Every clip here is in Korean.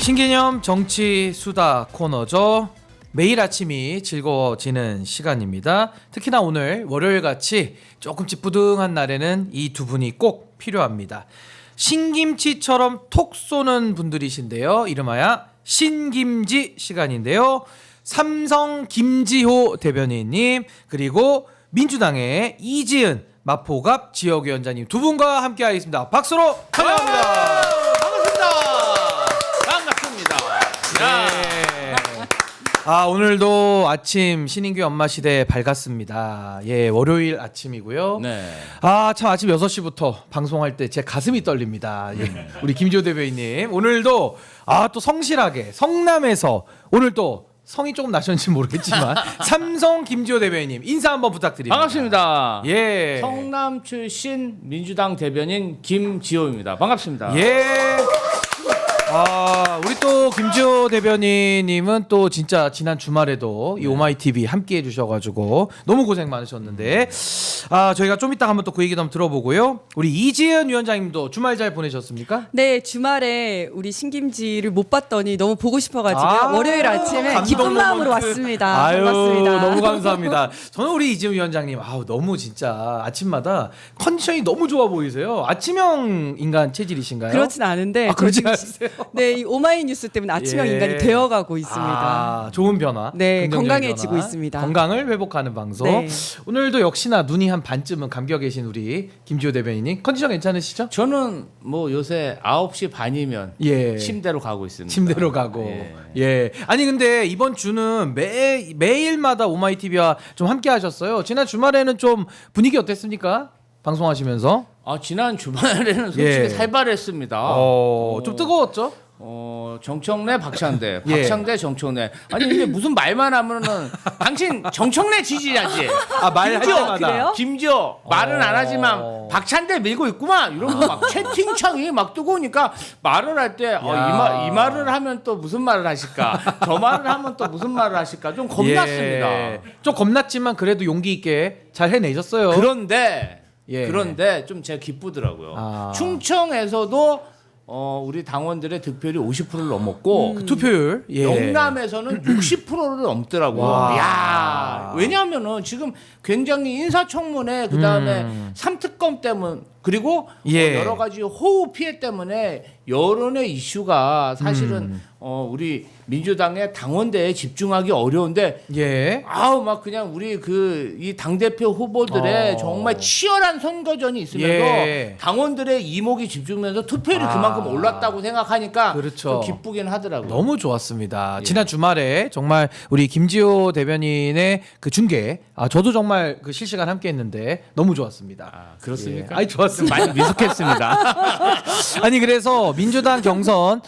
신개념 정치 수다 코너죠. 매일 아침이 즐거워지는 시간입니다. 특히나 오늘 월요일같이 조금 찌뿌둥한 날에는 이 두 분이 꼭 필요합니다. 신김치처럼 톡 쏘는 분들이신데요. 이름하여 신김지 시간인데요. 삼성 김지호 대변인님, 그리고 민주당의 이지은 마포갑 지역위원장님 두 분과 함께 하겠습니다. 박수로 환영합니다. 네. 아, 오늘도 아침 신인규 엄마 시대 밝았습니다. 예, 월요일 아침이고요. 네. 아, 참 아침 6시부터 방송할 때 제 가슴이 떨립니다. 예. 우리 김지호 대변인님 오늘도 또 성실하게 성남에서 오늘 또 성이 조금 나셨는지 모르겠지만 삼성 김지호 대변인님 인사 한번 부탁드립니다. 반갑습니다. 예. 성남 출신 민주당 대변인 김지호입니다. 반갑습니다. 예. 우리 또 김지호 대변인님은 또 진짜 지난 주말에도 이 오마이 TV 함께 해주셔가지고 너무 고생 많으셨는데, 저희가 좀 이따 한번 또 그 얘기 좀 들어보고요. 우리 이지은 위원장님도 주말 잘 보내셨습니까? 네, 주말에 우리 신김지를 못 봤더니 너무 보고 싶어가지고요. 월요일 아침에 감동 기쁜 마음으로 모먼트. 왔습니다. 아유, 반갑습니다. 너무 감사합니다. 저는 우리 이지은 위원장님, 너무 진짜 아침마다 컨디션이 너무 좋아 보이세요. 아침형 인간 체질이신가요? 그렇진 않은데 그렇지 지금 않으세요? 네, 이 오마이뉴스 때문에 아침형 예. 인간이 되어가고 있습니다. 좋은 변화. 네, 긍정적인 건강해지고 변화. 있습니다. 건강을 회복하는 방송. 네. 오늘도 역시나 눈이 한 반쯤은 감겨 계신 우리 김지호 대변인님 컨디션 괜찮으시죠? 저는 뭐 요새 9시 반이면 예. 침대로 가고 있습니다. 침대로 가고. 예. 예. 아니 근데 이번 주는 매일마다 오마이 TV와 좀 함께 하셨어요. 지난 주말에는 좀 분위기 어땠습니까? 방송하시면서? 지난 주말에는 솔직히 예. 살벌했습니다. 좀 뜨거웠죠? 정청래, 박찬대, 예. 박찬대, 정청래. 아니 근데 무슨 말만 하면은 당신 정청래 지지자지. 말할 때마다. 그래요? 김지호 말은 안 하지만 박찬대 밀고 있구만. 이러면서 막 채팅창이 막 뜨거우니까 말을 할 때 이 말을 하면 또 무슨 말을 하실까? 저 말을 하면 또 무슨 말을 하실까? 좀 겁났습니다. 예. 좀 겁났지만 그래도 용기 있게 잘 해내셨어요. 그런데 좀 제가 기쁘더라고요. 아. 충청에서도 우리 당원들의 득표율이 50%를 넘었고 투표율. 예. 영남에서는 60%를 넘더라고요. 와. 야, 왜냐하면은 지금 굉장히 인사청문회 그다음에 삼특검 때문 그리고 예. 여러 가지 호우 피해 때문에 여론의 이슈가 사실은 우리 민주당의 당원대에 집중하기 어려운데 예. 막 그냥 우리 이 당대표 후보들의 정말 치열한 선거전이 있으면서 예. 당원들의 이목이 집중되면서 투표율이 그만큼 올랐다고 생각하니까 그렇죠. 좀 기쁘긴 하더라고요. 너무 좋았습니다. 예. 지난 주말에 정말 우리 김지호 대변인의 그 중계, 저도 정말 그 실시간 함께했는데 너무 좋았습니다. 그렇습니까? 예. 아니 좋았습니다. 많이 미숙했습니다. 아니 그래서 민주당 경선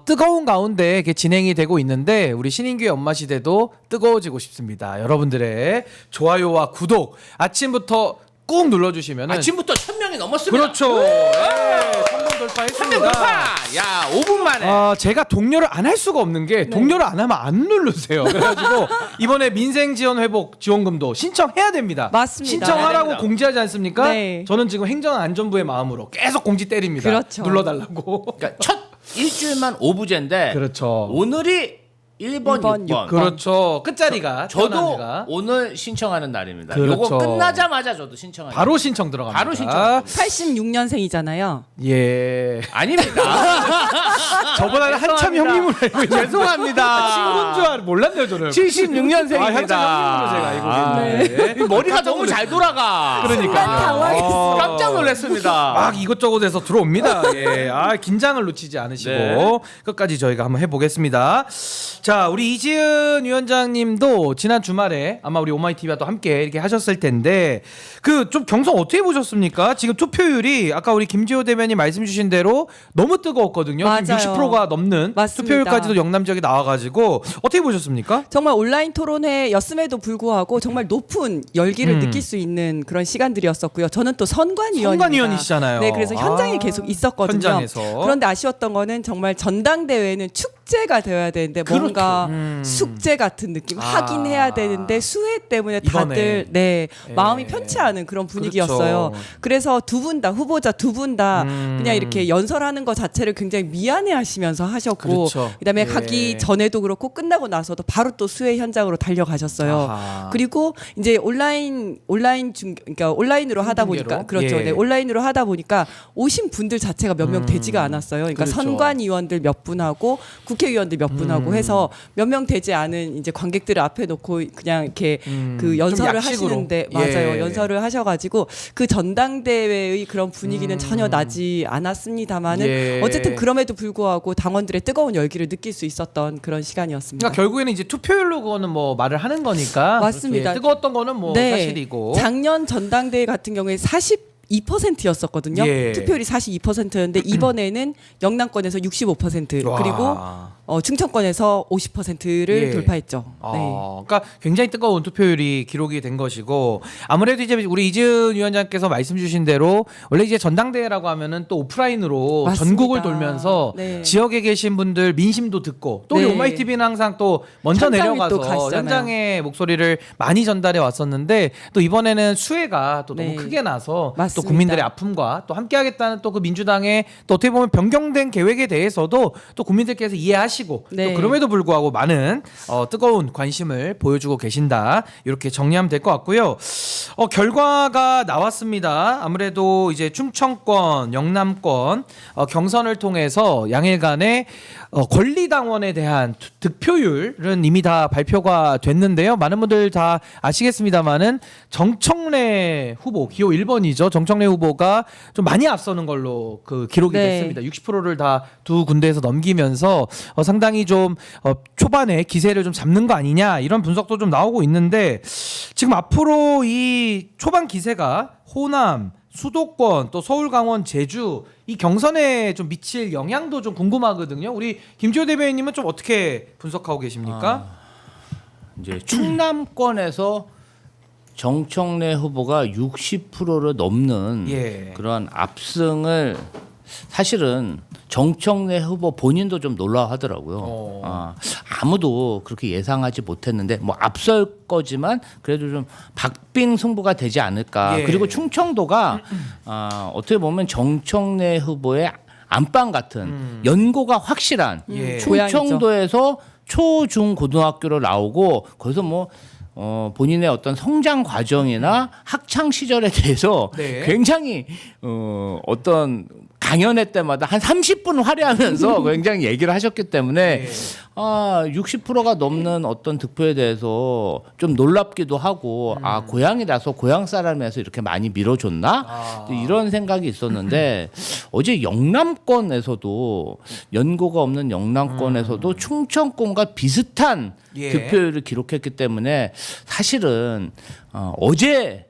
뜨거운 가운데 이렇게 진행이 되고 있는데 우리 신인규의 엄마 시대도 뜨거워지고 싶습니다. 여러분들의 좋아요와 구독 아침부터 꾹 눌러주시면 아침부터 1000명이 넘었습니다. 그렇죠. 예, 1000번 1000명 돌파했습니다. 돌파. 야, 5분 만에. 제가 독려를 안 할 수가 없는 게 독려를 안 하면 안 누르세요. 그래가지고 이번에 민생지원회복 지원금도 신청해야 됩니다. 맞습니다. 신청하라고 해야 됩니다. 공지하지 않습니까? 네. 저는 지금 행정안전부의 마음으로 계속 공지 때립니다. 그렇죠. 눌러달라고. 그러니까 첫 일주일만 오부제인데 그렇죠. 오늘이 1번, 1번, 6번. 그렇죠. 끝자리가 저도 태어납니다. 오늘 신청하는 날입니다. 그렇죠. 요거 끝나자마자 저도 신청하는 바로 신청 들어갑니다. 바로 신청. 86년생이잖아요. 예. 아닙니다. 저보다는 한참 죄송합니다. 형님으로 알고 있는데 죄송합니다. 친구인 줄 몰랐네요 저는. 76년생입니다. 한참 형님으로 제가 알고 있는데. 머리가 너무 잘 돌아가. 그러니까. 당황했어. 깜짝 놀랐습니다. 막 이것저것에서 들어옵니다. 예. 긴장을 놓치지 않으시고 네. 끝까지 저희가 한번 해보겠습니다. 자, 우리 이지은 위원장님도 지난 주말에 아마 우리 오마이TV와 또 함께 이렇게 하셨을 텐데 그 좀 경선 어떻게 보셨습니까? 지금 투표율이 아까 우리 김지호 대변인 말씀 주신 대로 너무 뜨거웠거든요. 지금 맞아요. 60%가 넘는 맞습니다. 투표율까지도 영남 지역에 나와가지고 어떻게 보셨습니까? 정말 온라인 토론회였음에도 불구하고 정말 높은 열기를 느낄 수 있는 그런 시간들이었었고요. 저는 또 선관위원입니다. 선관위원이시잖아요. 네, 그래서 현장에 계속 있었거든요. 현장에서. 그런데 아쉬웠던 거는 정말 전당대회는 축제 숙제가 되어야 되는데 뭔가 숙제 같은 느낌 하긴 해야 되는데 수혜 때문에 다들 네 마음이 편치 않은 그런 분위기였어요. 그렇죠. 그래서 두 분 다 후보자 두 분 다 그냥 이렇게 연설하는 것 자체를 굉장히 미안해하시면서 하셨고 그렇죠. 그다음에 예. 가기 전에도 그렇고 끝나고 나서도 바로 또 수혜 현장으로 달려가셨어요. 아하. 그리고 이제 그러니까 온라인으로 하다 중계로? 보니까 그렇죠. 예. 네, 온라인으로 하다 보니까 오신 분들 자체가 몇 명 되지가 않았어요. 그러니까 그렇죠. 선관위원들 몇 분하고 국회의원들 몇 분하고 해서 몇 명 되지 않은 이제 관객들을 앞에 놓고 그냥 이렇게 그 연설을 좀 약식으로. 하시는데 맞아요. 예. 연설을 하셔가지고 그 전당대회의 그런 분위기는 전혀 나지 않았습니다만은 예. 어쨌든 그럼에도 불구하고 당원들의 뜨거운 열기를 느낄 수 있었던 그런 시간이었습니다. 그러니까 결국에는 이제 투표율로 그거는 뭐 말을 하는 거니까 맞습니다. 예, 뜨거웠던 거는 뭐 네. 사실이고. 작년 전당대회 같은 경우에 42%였었거든요. 예. 투표율이 42%였는데 이번에는 영남권에서 65% 와. 그리고 충청권에서 50%를 예. 돌파했죠. 네. 그러니까 굉장히 뜨거운 투표율이 기록이 된 것이고 아무래도 이제 우리 이지은 위원장께서 말씀 주신 대로 원래 이제 전당대회라고 하면은 또 오프라인으로 맞습니다. 전국을 돌면서 네. 지역에 계신 분들 민심도 듣고 또 우리 네. 오마이TV는 항상 또 먼저 현장에 또 내려가서 가시잖아요. 현장의 목소리를 많이 전달해 왔었는데 또 이번에는 수혜가 또 너무 네. 크게 나서 또 맞습니다. 국민들의 아픔과 또 함께하겠다는 또 그 민주당의 또 어떻게 보면 변경된 계획에 대해서도 또 국민들께서 이해하시고 네. 또 그럼에도 불구하고 많은 뜨거운 관심을 보여주고 계신다 이렇게 정리하면 될 것 같고요. 결과가 나왔습니다. 아무래도 이제 충청권, 영남권 경선을 통해서 양일간의 권리당원에 대한 득표율은 이미 다 발표가 됐는데요. 많은 분들 다 아시겠습니다만은 정청래 후보 기호 1번이죠. 정청래 후보가 좀 많이 앞서는 걸로 그 기록이 네. 됐습니다. 60%를 다 두 군데에서 넘기면서 상당히 좀 초반에 기세를 좀 잡는 거 아니냐 이런 분석도 좀 나오고 있는데 지금 앞으로 이 초반 기세가 호남, 수도권, 또 서울, 강원, 제주 이 경선에 좀 미칠 영향도 좀 궁금하거든요. 우리 김지호 대변인님은 좀 어떻게 분석하고 계십니까? 이제 충남권에서 정청래 후보가 60%를 넘는 예. 그런 압승을 사실은 정청래 후보 본인도 좀 놀라워하더라고요. 아무도 그렇게 예상하지 못했는데 뭐 앞설 거지만 그래도 좀 박빙 승부가 되지 않을까. 예. 그리고 충청도가 어떻게 보면 정청래 후보의 안방 같은 연고가 확실한 예. 충청도에서 초, 중, 고등학교로 나오고 거기서 뭐 본인의 어떤 성장 과정이나 학창 시절에 대해서 네. 굉장히 어떤 강연회 때마다 한 30분 할애하면서 굉장히 얘기를 하셨기 때문에 60%가 넘는 어떤 득표에 대해서 좀 놀랍기도 하고 고향이라서 고향 사람이라서 이렇게 많이 밀어줬나 이런 생각이 있었는데 어제 영남권에서도 연고가 없는 영남권에서도 충청권과 비슷한 예. 득표율을 기록했기 때문에 사실은 어제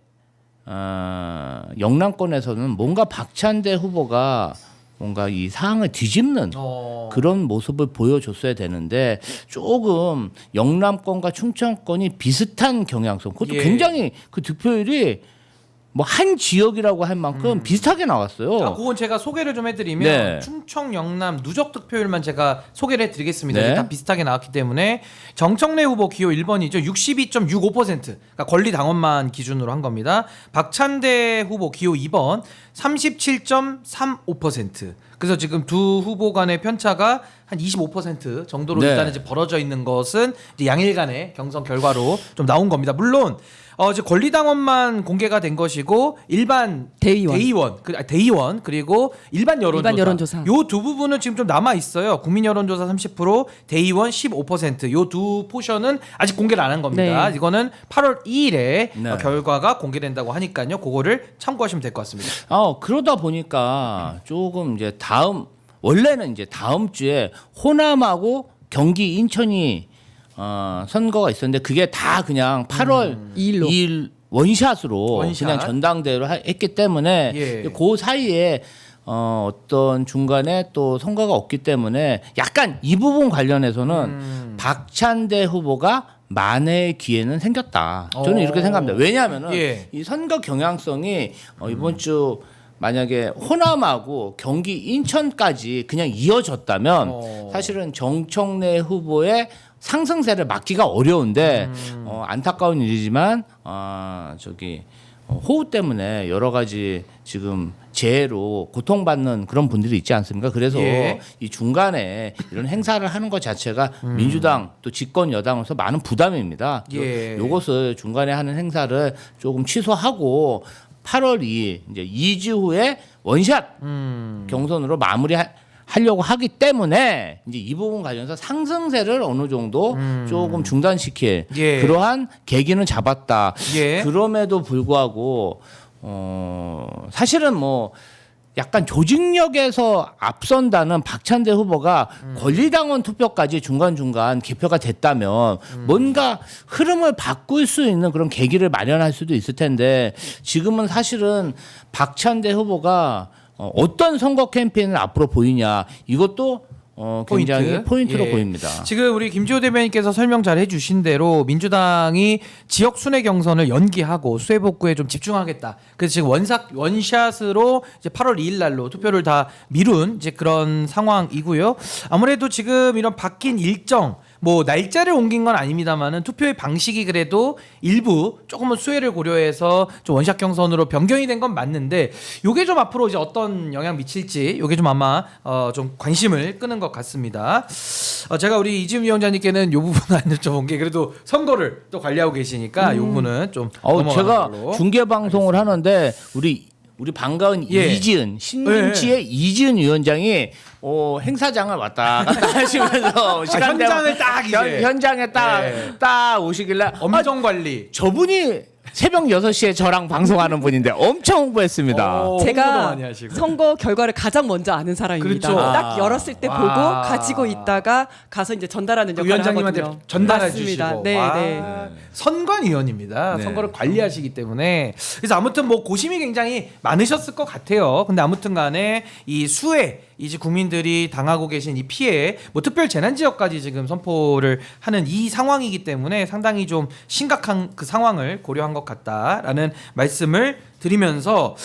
영남권에서는 뭔가 박찬대 후보가 뭔가 이 상황을 뒤집는 그런 모습을 보여줬어야 되는데 조금 영남권과 충청권이 비슷한 경향성 그것도 예. 굉장히 그 득표율이 뭐 한 지역이라고 할 만큼 비슷하게 나왔어요. 그건 제가 소개를 좀 해드리면 네. 충청, 영남 누적 득표율만 제가 소개를 해드리겠습니다. 네. 이제 다 비슷하게 나왔기 때문에 정청래 후보 기호 1번이죠. 62.65%. 그러니까 권리당원만 기준으로 한 겁니다. 박찬대 후보 기호 2번 37.35%. 그래서 지금 두 후보 간의 편차가 한 25% 정도로 네. 일단은 이제 벌어져 있는 것은 이제 양일 간의 경선 결과로 좀 나온 겁니다. 물론 이제 권리당원만 공개가 된 것이고 일반 대의원 그리고 일반 여론조사 요 두 부분은 지금 좀 남아 있어요. 국민 여론조사 30%, 대의원 15%. 요 두 포션은 아직 공개를 안 한 겁니다. 네. 이거는 8월 2일에 네. 결과가 공개된다고 하니까요. 그거를 참고하시면 될 것 같습니다. 그러다 보니까 조금 이제 원래는 이제 다음 주에 호남하고 경기 인천이 선거가 있었는데 그게 다 그냥 8월 2일 원샷으로 원샷. 그냥 전당대회로 했기 때문에 예. 그 사이에 어떤 중간에 또 선거가 없기 때문에 약간 이 부분 관련해서는 박찬대 후보가 만회의 기회는 생겼다. 저는 이렇게 생각합니다. 왜냐하면은 예. 이 선거 경향성이 이번 주 만약에 호남하고 경기 인천까지 그냥 이어졌다면 사실은 정청래 후보의 상승세를 막기가 어려운데 안타까운 일이지만 호우 때문에 여러 가지 지금 재해로 고통받는 그런 분들이 있지 않습니까? 그래서 예. 이 중간에 이런 행사를 하는 것 자체가 민주당 또 집권 여당으로서 많은 부담입니다. 예. 요것을 중간에 하는 행사를 조금 취소하고 8월 2일 이제 2주 후에 원샷 경선으로 하려고 하기 때문에 이제 이 부분 관련해서 상승세를 어느 정도 조금 중단시킬 예. 그러한 계기는 잡았다. 예. 그럼에도 불구하고 사실은 뭐 약간 조직력에서 앞선다는 박찬대 후보가 권리당원 투표까지 중간중간 개표가 됐다면 뭔가 흐름을 바꿀 수 있는 그런 계기를 마련할 수도 있을 텐데 지금은 사실은 박찬대 후보가 어떤 선거 캠페인을 앞으로 보이냐 이것도 굉장히 포인트로 예. 보입니다. 지금 우리 김지호 대변인께서 설명 잘 해주신 대로 민주당이 지역 순회 경선을 연기하고 수해 복구에 좀 집중하겠다. 그래서 지금 원샷으로 이제 8월 2일 날로 투표를 다 미룬 이제 그런 상황이고요. 아무래도 지금 이런 바뀐 일정 뭐 날짜를 옮긴 건 아닙니다만은 투표의 방식이 그래도 일부 조금은 수혜를 고려해서 좀 원샷 경선으로 변경이 된 건 맞는데 요게 좀 앞으로 이제 어떤 영향 미칠지 요게 좀 아마 좀 관심을 끄는 것 같습니다. 제가 우리 이지훈 위원장님께는 요 부분 안 여쭤본 게 그래도 선거를 또 관리하고 계시니까 요 부분은 좀 넘어가는 제가 걸로. 중계 방송을 하는데 우리 반가운 예. 이지은 신김치의 이지은 위원장이 행사장을 왔다 갔다 하시면서 시간대 현장을 딱 이제. 현장에 예. 딱 오시길래 엄정 관리. 저분이 새벽 6시에 저랑 방송하는 분인데 엄청 홍보했습니다. 홍보도 제가 많이 하시고. 선거 결과를 가장 먼저 아는 사람입니다. 그렇죠. 딱 열었을 때 와. 보고 가지고 있다가 가서 이제 전달하는 역할을 위원장님한테 하거든요. 전달해 맞습니다. 주시고 네, 와, 네. 선관위원입니다. 네. 선거를 관리하시기 때문에 그래서 아무튼 뭐 고심이 굉장히 많으셨을 것 같아요. 근데 아무튼간에 이 수해 이제 국민들이 당하고 계신 이 피해 뭐 특별 재난 지역까지 지금 선포를 하는 이 상황이기 때문에 상당히 좀 심각한 그 상황을 고려한 것 같다라는 말씀을 드리면서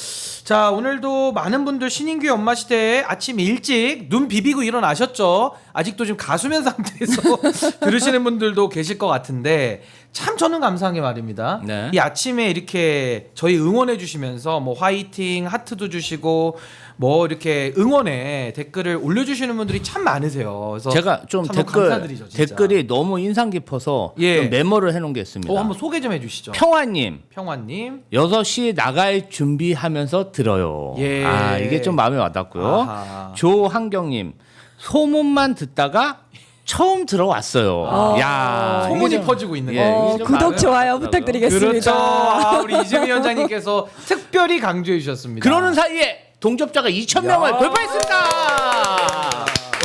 자 오늘도 많은 분들 신인규 엄마 시대에 아침 일찍 눈 비비고 일어나셨죠. 아직도 지금 가수면 상태에서 들으시는 분들도 계실 것 같은데 참 저는 감사한 게 말입니다. 네. 이 아침에 이렇게 저희 응원해 주시면서 뭐 화이팅 하트도 주시고 뭐 이렇게 응원에 댓글을 올려주시는 분들이 참 많으세요. 그래서 제가 좀 참 너무 감사드리죠, 진짜. 댓글이 너무 인상 깊어서 예. 좀 메모를 해놓은 게 있습니다. 한번 소개 좀 해주시죠. 평화님 평화님. 6시 나갈 준비하면서 들어요. 예. 이게 좀 마음에 와닿고요. 아하. 조한경님 소문만 듣다가 처음 들어왔어요. 야 소문이 이게 좀- 퍼지고 있는 예, 거예요. 이게 좀 구독 마음에 좋아요 와닿더라고요. 부탁드리겠습니다. 그렇죠. 우리 이재명 위원장님께서 특별히 강조해 주셨습니다. 그러는 사이에 동접자가 2,000명을 야. 돌파했습니다.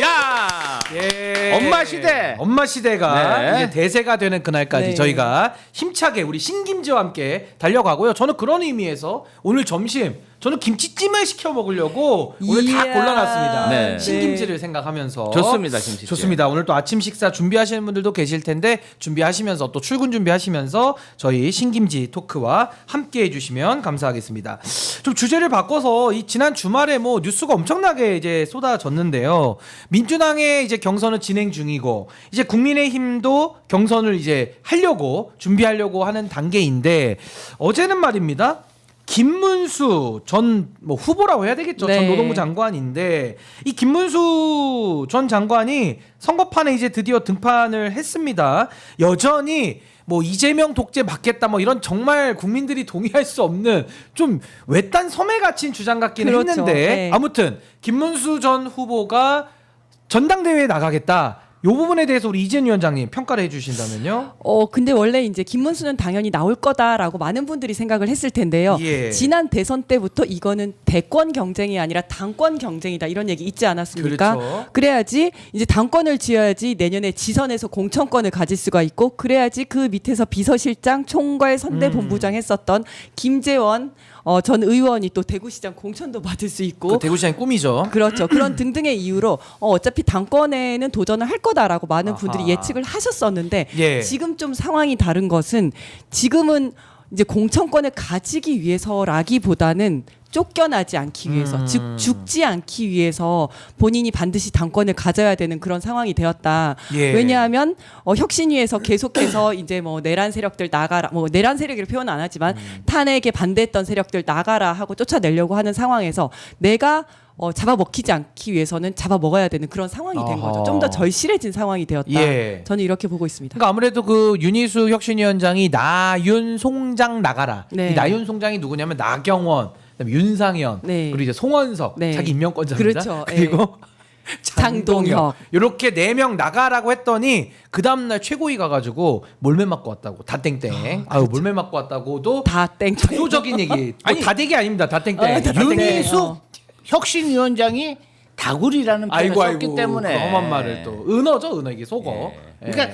야. 예. 엄마 시대. 엄마 시대가 네. 이제 대세가 되는 그날까지 네. 저희가 힘차게 우리 신김지와 함께 달려가고요. 저는 그런 의미에서 오늘 점심 저는 김치찜을 시켜 먹으려고 오늘 다 이야. 골라놨습니다. 네. 신김치를 생각하면서 좋습니다, 김치찜. 좋습니다. 오늘 또 아침 식사 준비하시는 분들도 계실 텐데 준비하시면서 또 출근 준비하시면서 저희 신김지 토크와 함께 해주시면 감사하겠습니다. 좀 주제를 바꿔서 이 지난 주말에 뭐 뉴스가 엄청나게 이제 쏟아졌는데요. 민주당의 이제 경선은 진행 중이고 이제 국민의힘도 경선을 이제 하려고 준비하려고 하는 단계인데 어제는 말입니다. 김문수 전 뭐 후보라고 해야 되겠죠. 네. 전 노동부 장관인데 이 김문수 전 장관이 선거판에 이제 드디어 등판을 했습니다. 여전히 뭐 이재명 독재 맞겠다 뭐 이런 정말 국민들이 동의할 수 없는 좀 외딴 섬에 갇힌 주장 같기는 그렇죠. 했는데 네. 아무튼 김문수 전 후보가 전당대회에 나가겠다. 요 부분에 대해서 우리 이재명 위원장님 평가를 해주신다면요. 근데 원래 이제 김문수는 당연히 나올 거다라고 많은 분들이 생각을 했을 텐데요. 예. 지난 대선 때부터 이거는 대권 경쟁이 아니라 당권 경쟁이다 이런 얘기 있지 않았습니까? 그렇죠. 그래야지 이제 당권을 쥐어야지 내년에 지선에서 공천권을 가질 수가 있고 그래야지 그 밑에서 비서실장, 총괄 선대본부장 했었던 김재원 전 의원이 또 대구시장 공천도 받을 수 있고 그 대구시장의 꿈이죠. 그렇죠. 그런 등등의 이유로 어차피 당권에는 도전을 할 거다라고 많은 분들이 아하. 예측을 하셨었는데 예. 지금 좀 상황이 다른 것은 지금은 이제 공천권을 가지기 위해서라기보다는 쫓겨나지 않기 위해서 즉 죽지 않기 위해서 본인이 반드시 당권을 가져야 되는 그런 상황이 되었다. 예. 왜냐하면 혁신위에서 계속해서 이제 뭐 내란 세력들 나가라, 뭐 내란 세력이라 표현 안 하지만 탄핵에 반대했던 세력들 나가라 하고 쫓아내려고 하는 상황에서 내가 잡아먹히지 않기 위해서는 잡아먹어야 되는 그런 상황이 된 거죠. 어허. 좀 더 절실해진 상황이 되었다. 예. 저는 이렇게 보고 있습니다. 그러니까 아무래도 그 윤희수 혁신위원장이 나윤 송장 나가라. 네. 이 나윤 송장이 누구냐면 나경원, 그다음에 윤상현, 네. 그리고 이제 송원석 네. 자기 임명권자입니다. 그렇죠. 그리고 장동혁. 이렇게 4명 나가라고 했더니 그 다음 날 최고위 가가지고 몰매 맞고 왔다고 다 땡땡. 아유 몰매 맞고 왔다고도 다 땡. 구도적인 얘기. 아니 다대기 아닙니다. 다 땡땡. 다 땡땡. 윤희숙 혁신위원장이 다구리라는 표현을 아이고 썼기 아이고 때문에 그 험한 말을 또 은어죠 은어 이게 속어. 그러니까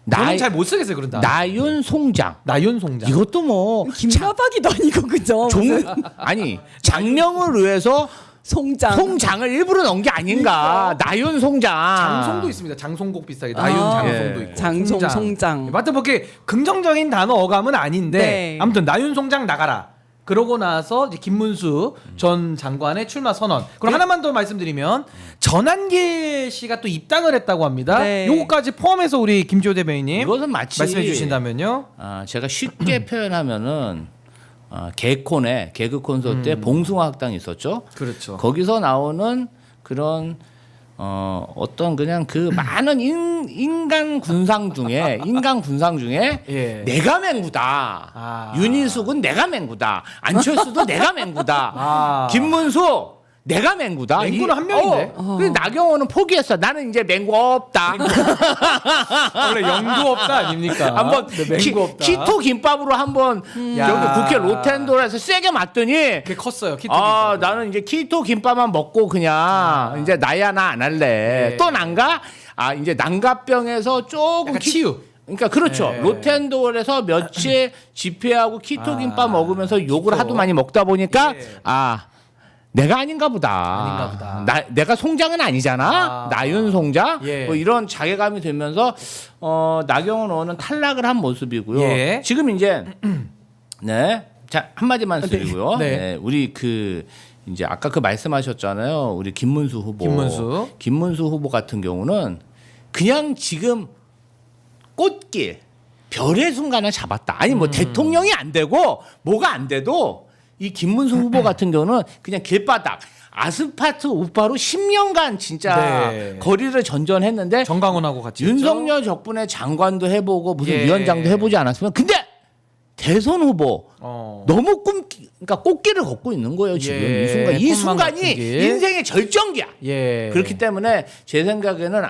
저는 잘 못 쓰겠어요 그런 다. 나윤 송장 나윤 송장. 이것도 뭐 김나박이도 아니고 그죠? 아니 장명을 위해서 송장. 송장을 일부러 넣은 게 아닌가. 나윤 송장. 장송도 있습니다. 장송곡 비슷하게 나윤 장송도 예. 있고. 장송, 송장. 맞다 보게 긍정적인 단어 어감은 아닌데 네. 아무튼 나윤 송장 나가라. 그러고 나서 이제 김문수 전 장관의 출마 선언. 그리고 하나만 더 말씀드리면 전한길 씨가 또 입당을 했다고 합니다. 네. 요거까지 포함해서 우리 김지호 대변인님 이것은 마치 말씀해 주신다면요. 제가 쉽게 표현하면은 개콘의 개그 콘서트에 봉숭아 학당이 있었죠. 그렇죠. 거기서 나오는 그런 어떤 그냥 그 많은 인간 군상 중에 예. 내가 맹구다. 아. 윤희숙은 내가 맹구다. 안철수도 내가 맹구다. 아. 김문수 내가 맹구다. 맹구는 한 명인데. 그래서 나경원은 포기했어. 나는 이제 맹구 없다. 원래 영구 없다 아닙니까? 한번 네, 맹구 없다. 키토 김밥으로 한번 야. 여기 국회 로텐도에서 세게 맞더니 그게 컸어요. 키토 나는 이제 키토 김밥만 먹고 그냥 이제 나야 나 안 할래. 네. 또 난가? 이제 난가병에서 조금 약간 치유. 그러니까 그렇죠. 네. 로텐도에서 며칠 집회하고 키토 김밥 먹으면서 욕을 하도 많이 먹다 보니까 예. 내가 아닌가 보다. 아닌가 보다. 내가 송장은 아니잖아. 나윤 송장. 예. 뭐 이런 자괴감이 들면서 나경원 의원은 탈락을 한 모습이고요. 예. 지금 이제 네. 자, 한마디만 드리고요. 네. 네. 우리 이제 아까 말씀하셨잖아요. 우리 김문수 후보. 김문수 후보 같은 경우는 그냥 지금 꽃길 별의 순간을 잡았다. 아니 뭐 대통령이 안 되고 뭐가 안 돼도 이 김문수 후보 같은 경우는 그냥 길바닥 아스팔트 우파로 10년간 진짜 네. 거리를 전전했는데 정강훈하고 같이 윤석열 덕분에 장관도 해보고 무슨 예. 위원장도 해보지 않았으면 근데 대선 후보 너무 그러니까 꽃길을 걷고 있는 거예요 지금 예. 이 순간 이 꽃만 순간이 같은 길. 인생의 절정기야. 예. 그렇기 때문에 제 생각에는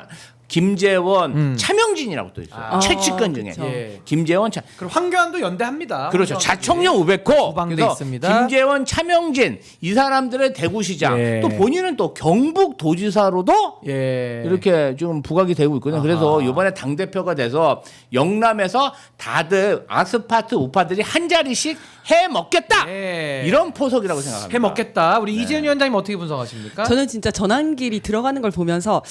김재원, 차명진이라고 또 있어요. 최측근 중에 그쵸. 예. 김재원, 그리고 황교안도 연대합니다. 그렇죠. 자청년 500호. 후방돼 그래서 있습니다. 김재원, 차명진 이 사람들의 대구시장 예. 또 본인은 또 경북도지사로도 예. 이렇게 지금 부각이 되고 있거든요. 그래서 이번에 당 대표가 돼서 영남에서 다들 아스파트 우파들이 한 자리씩 해 먹겠다. 예. 이런 포석이라고 생각합니다. 해 먹겠다. 우리 이재현 위원장님 어떻게 분석하십니까? 저는 진짜 전환길이 들어가는 걸 보면서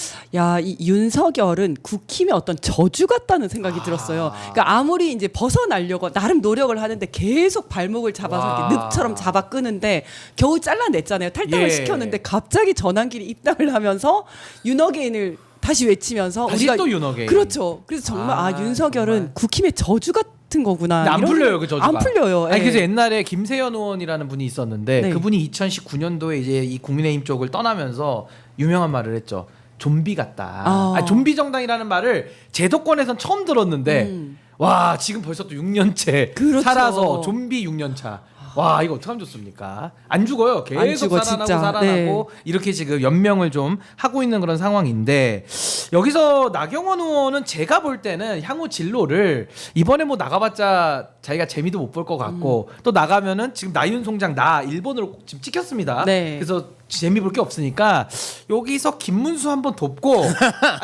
이 윤석열은 국힘의 어떤 저주 같다는 생각이 들었어요. 그러니까 아무리 이제 벗어나려고 나름 노력을 하는데 계속 발목을 잡아서 이렇게 늪처럼 잡아 끄는데 겨우 잘라냈잖아요. 탈당을 예. 시켰는데 갑자기 전환길이 입당을 하면서 윤어게인을 다시 외치면서 다시 또 윤어게인. 그렇죠. 그래서 정말 윤석열은 정말. 국힘의 저주 같은 거구나. 근데 안 이런 풀려요 생각- 그 저주가. 안 풀려요. 아니 예. 그래서 옛날에 김세연 의원이라는 분이 있었는데 네. 그분이 2019년도에 이제 이 국민의힘 쪽을 떠나면서 유명한 말을 했죠. 좀비 같다. 아니, 좀비 정당이라는 말을 제도권에선 처음 들었는데 와 지금 벌써 또 6년째 그렇죠. 살아서 좀비 6년차. 와 이거 어떡하면 좋습니까? 안 죽어요. 계속 안 죽어, 살아나고 진짜. 살아나고 이렇게 지금 연명을 좀 하고 있는 그런 상황인데 여기서 나경원 의원은 제가 볼 때는 향후 진로를 이번에 뭐 나가봤자 자기가 재미도 못 볼 것 같고 또 나가면은 지금 나윤 송장 나 일본으로 지금 찍혔습니다. 네. 그래서 재미 볼 게 없으니까 여기서 김문수 한번 돕고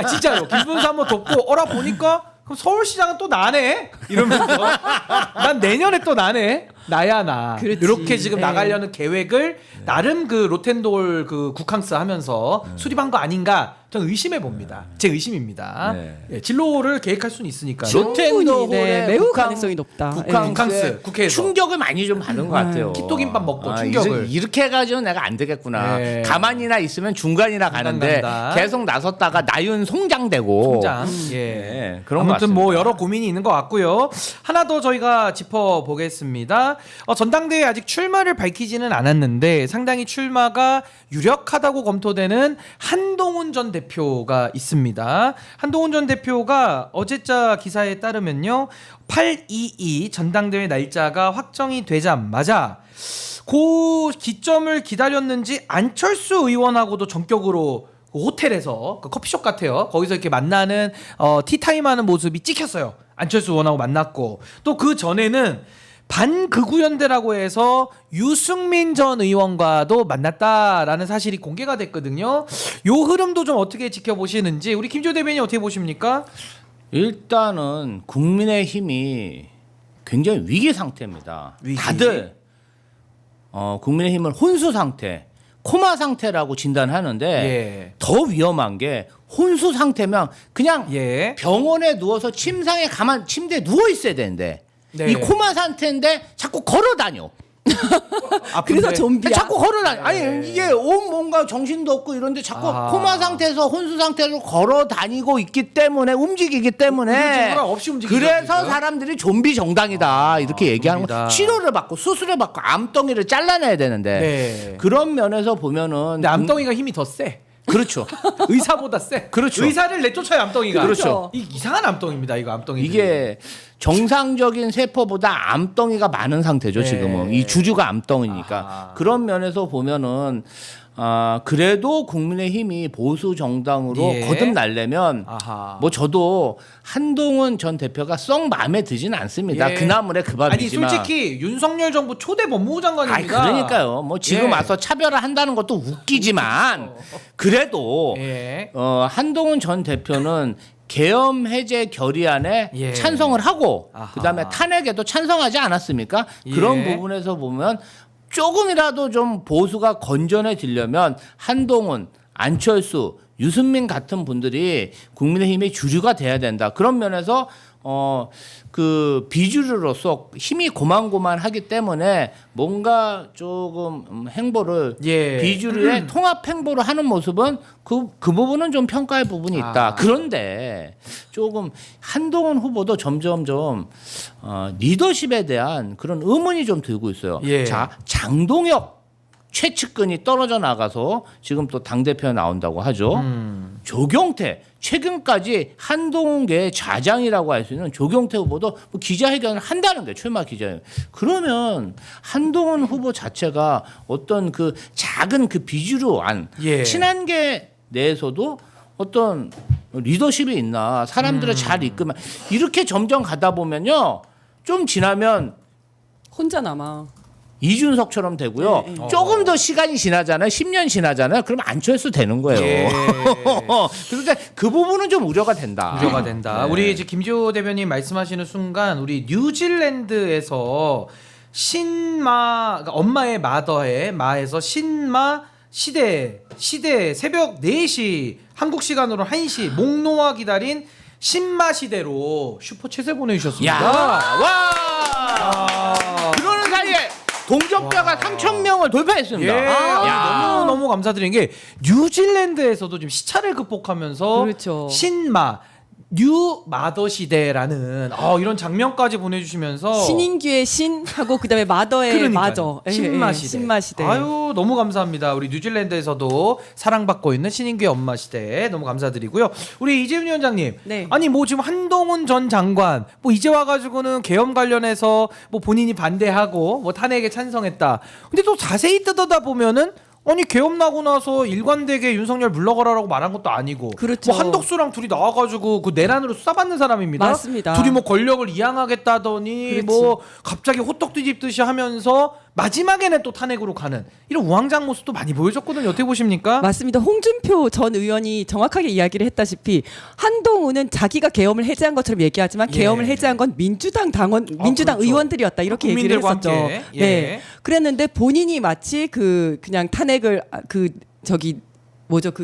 진짜요 김문수 한번 돕고 어라 보니까 그럼 서울시장은 또 나네 이러면서 난 내년에 또 나네 나야 나. 그렇지. 이렇게 지금 네. 나가려는 계획을 나름 그 로텐돌 그 국항스 하면서 수립한 거 아닌가? 저는 의심해 봅니다. 제 의심입니다. 네. 예, 진로를 계획할 수는 있으니까요. 로텐도 네, 매우 가능성이 높다. 국항스, 국회에서. 충격을 많이 좀 받은 것 같아요. 키토김밥 먹고 아, 충격을. 이렇게 해가지고 내가 안 되겠구나. 네. 가만히나 있으면 중간이나 가는데 간다. 계속 나섰다가 나윤 송장되고. 통장. 예. 네, 그런 것 아무튼 뭐 같습니다. 여러 고민이 있는 것 같고요. 하나 더 저희가 짚어보겠습니다. 전당대회 아직 출마를 밝히지는 않았는데 상당히 출마가 유력하다고 검토되는 한동훈 전 대표가 있습니다. 한동훈 전 대표가 어제자 기사에 따르면요. 822 전당대회 날짜가 확정이 되자마자 그 기점을 기다렸는지 안철수 의원하고도 전격으로 그 호텔에서 그 커피숍 같아요. 거기서 이렇게 만나는 티타임하는 모습이 찍혔어요. 안철수 의원하고 만났고 또 그 전에는 반극우연대라고 해서 유승민 전 의원과도 만났다라는 사실이 공개가 됐거든요. 요 흐름도 좀 어떻게 지켜보시는지 우리 김조 대변인 어떻게 보십니까? 일단은 국민의힘이 굉장히 위기 상태입니다. 위기. 다들 국민의힘을 혼수 상태, 코마 상태라고 진단하는데 예. 더 위험한 게 혼수 상태면 그냥 예. 병원에 누워서 침상에 가만 침대에 누워 있어야 되는데 네. 이 코마 상태인데 자꾸 걸어 다녀. 그래서 좀비야. 자꾸 걸어 다녀. 아니 이게 온 뭔가 정신도 없고 이런데 자꾸 아. 코마 상태에서 혼수 상태로 걸어 다니고 있기 때문에 움직이기 때문에 의지가 없이 움직이죠, 그래서 지금. 사람들이 좀비 정당이다 이렇게 얘기하는 좀비다. 거. 치료를 받고 수술을 받고 암덩이를 잘라내야 되는데 네. 그런 면에서 보면은 근데 암덩이가 힘이 더 세. 그렇죠. 의사보다 세. 그렇죠. 의사를 내쫓아요 암덩이가. 그렇죠. 이상한 암덩입니다 이거 암덩이. 이게 정상적인 세포보다 암덩이가 많은 상태죠 네. 지금은 이 주주가 암덩이니까 아하. 그런 면에서 보면은 그래도 국민의힘이 보수 정당으로 예. 거듭날려면 아하. 뭐 저도 한동훈 전 대표가 썩 마음에 드지는 않습니다. 예. 그나물에 그 아니 밥이지만 솔직히 윤석열 정부 초대 법무부 장관입니다. 그러니까요. 뭐 지금 예. 와서 차별을 한다는 것도 웃기지만 그래도 예. 한동훈 전 대표는 계엄 해제 결의안에 예. 찬성을 하고 아하. 그다음에 탄핵에도 찬성하지 않았습니까? 그런 예. 부분에서 보면 조금이라도 좀 보수가 건전해지려면 한동훈, 안철수, 유승민 같은 분들이 국민의힘의 주류가 돼야 된다. 그런 면에서 그 비주류로서 힘이 고만고만하기 때문에 뭔가 조금 행보를 예. 비주류의 통합 행보를 하는 모습은 그 부분은 좀 평가할 부분이 있다. 아. 그런데 조금 한동훈 후보도 점점 리더십에 대한 그런 의문이 좀 들고 있어요. 예. 자, 장동혁 최측근이 떨어져 나가서 지금 또 당대표에 나온다고 하죠. 조경태 최근까지 한동훈계의 좌장이라고 할 수 있는 조경태 후보도 뭐 기자회견을 한다는 게 출마 기자회견. 그러면 한동훈 후보 자체가 어떤 그 작은 그 비주류안 예. 친한계 내에서도 어떤 리더십이 있나 사람들을 잘 이끌면 이렇게 점점 가다 보면요 좀 지나면 혼자 남아. 이준석처럼 되고요. 네, 네. 조금 더 시간이 지나잖아요. 10년 지나잖아요. 그럼 안철수 되는 거예요. 예. 그런데 그 부분은 좀 우려가 된다. 우려가 된다. 네. 우리 이제 김지호 대변인 말씀하시는 순간 우리 뉴질랜드에서 신마 그러니까 엄마의 마더의 마에서 신마 시대 새벽 4시 한국 시간으로 1시 목 놓아 기다린 신마 시대로 슈퍼챗을 보내주셨습니다. 야, 와. 그러는 사이에 동접자가 3,000명을 돌파했습니다. 예, 야. 너무 감사드리는 게 뉴질랜드에서도 지금 시차를 극복하면서 그렇죠. 신마 뉴 마더 시대라는 이런 장면까지 보내주시면서 신인규의 신 하고 그다음에 마더의 마저. 예, 신마 예, 시대. 신마 시대. 아유 너무 감사합니다. 우리 뉴질랜드에서도 사랑받고 있는 신인규의 엄마 시대 너무 감사드리고요. 우리 이재훈 위원장님, 네. 아니 뭐 지금 한동훈 전 장관 뭐 이제 와가지고는 계엄 관련해서 뭐 본인이 반대하고 뭐 탄핵에 찬성했다. 근데 또 자세히 뜯어다 보면은. 아니 계엄 나고 나서 일관되게 윤석열 물러가라라고 말한 것도 아니고 그렇죠. 뭐 한덕수랑 둘이 나와가지고 그 내란으로 수사받는 사람입니다. 맞습니다. 둘이 뭐 권력을 이양하겠다더니 그렇지. 뭐 갑자기 호떡 뒤집듯이 하면서 마지막에는 또 탄핵으로 가는 이런 우왕좌왕 모습도 많이 보여줬거든요. 어떻게 보십니까? 맞습니다. 홍준표 전 의원이 정확하게 이야기를 했다시피 한동훈은 자기가 계엄을 해제한 것처럼 얘기하지만 예. 계엄을 해제한 건 민주당 민주당 그렇죠. 의원들이었다 이렇게 얘기를 국민들과 했었죠. 함께. 예. 네. 그랬는데 본인이 마치 그냥 탄핵을 그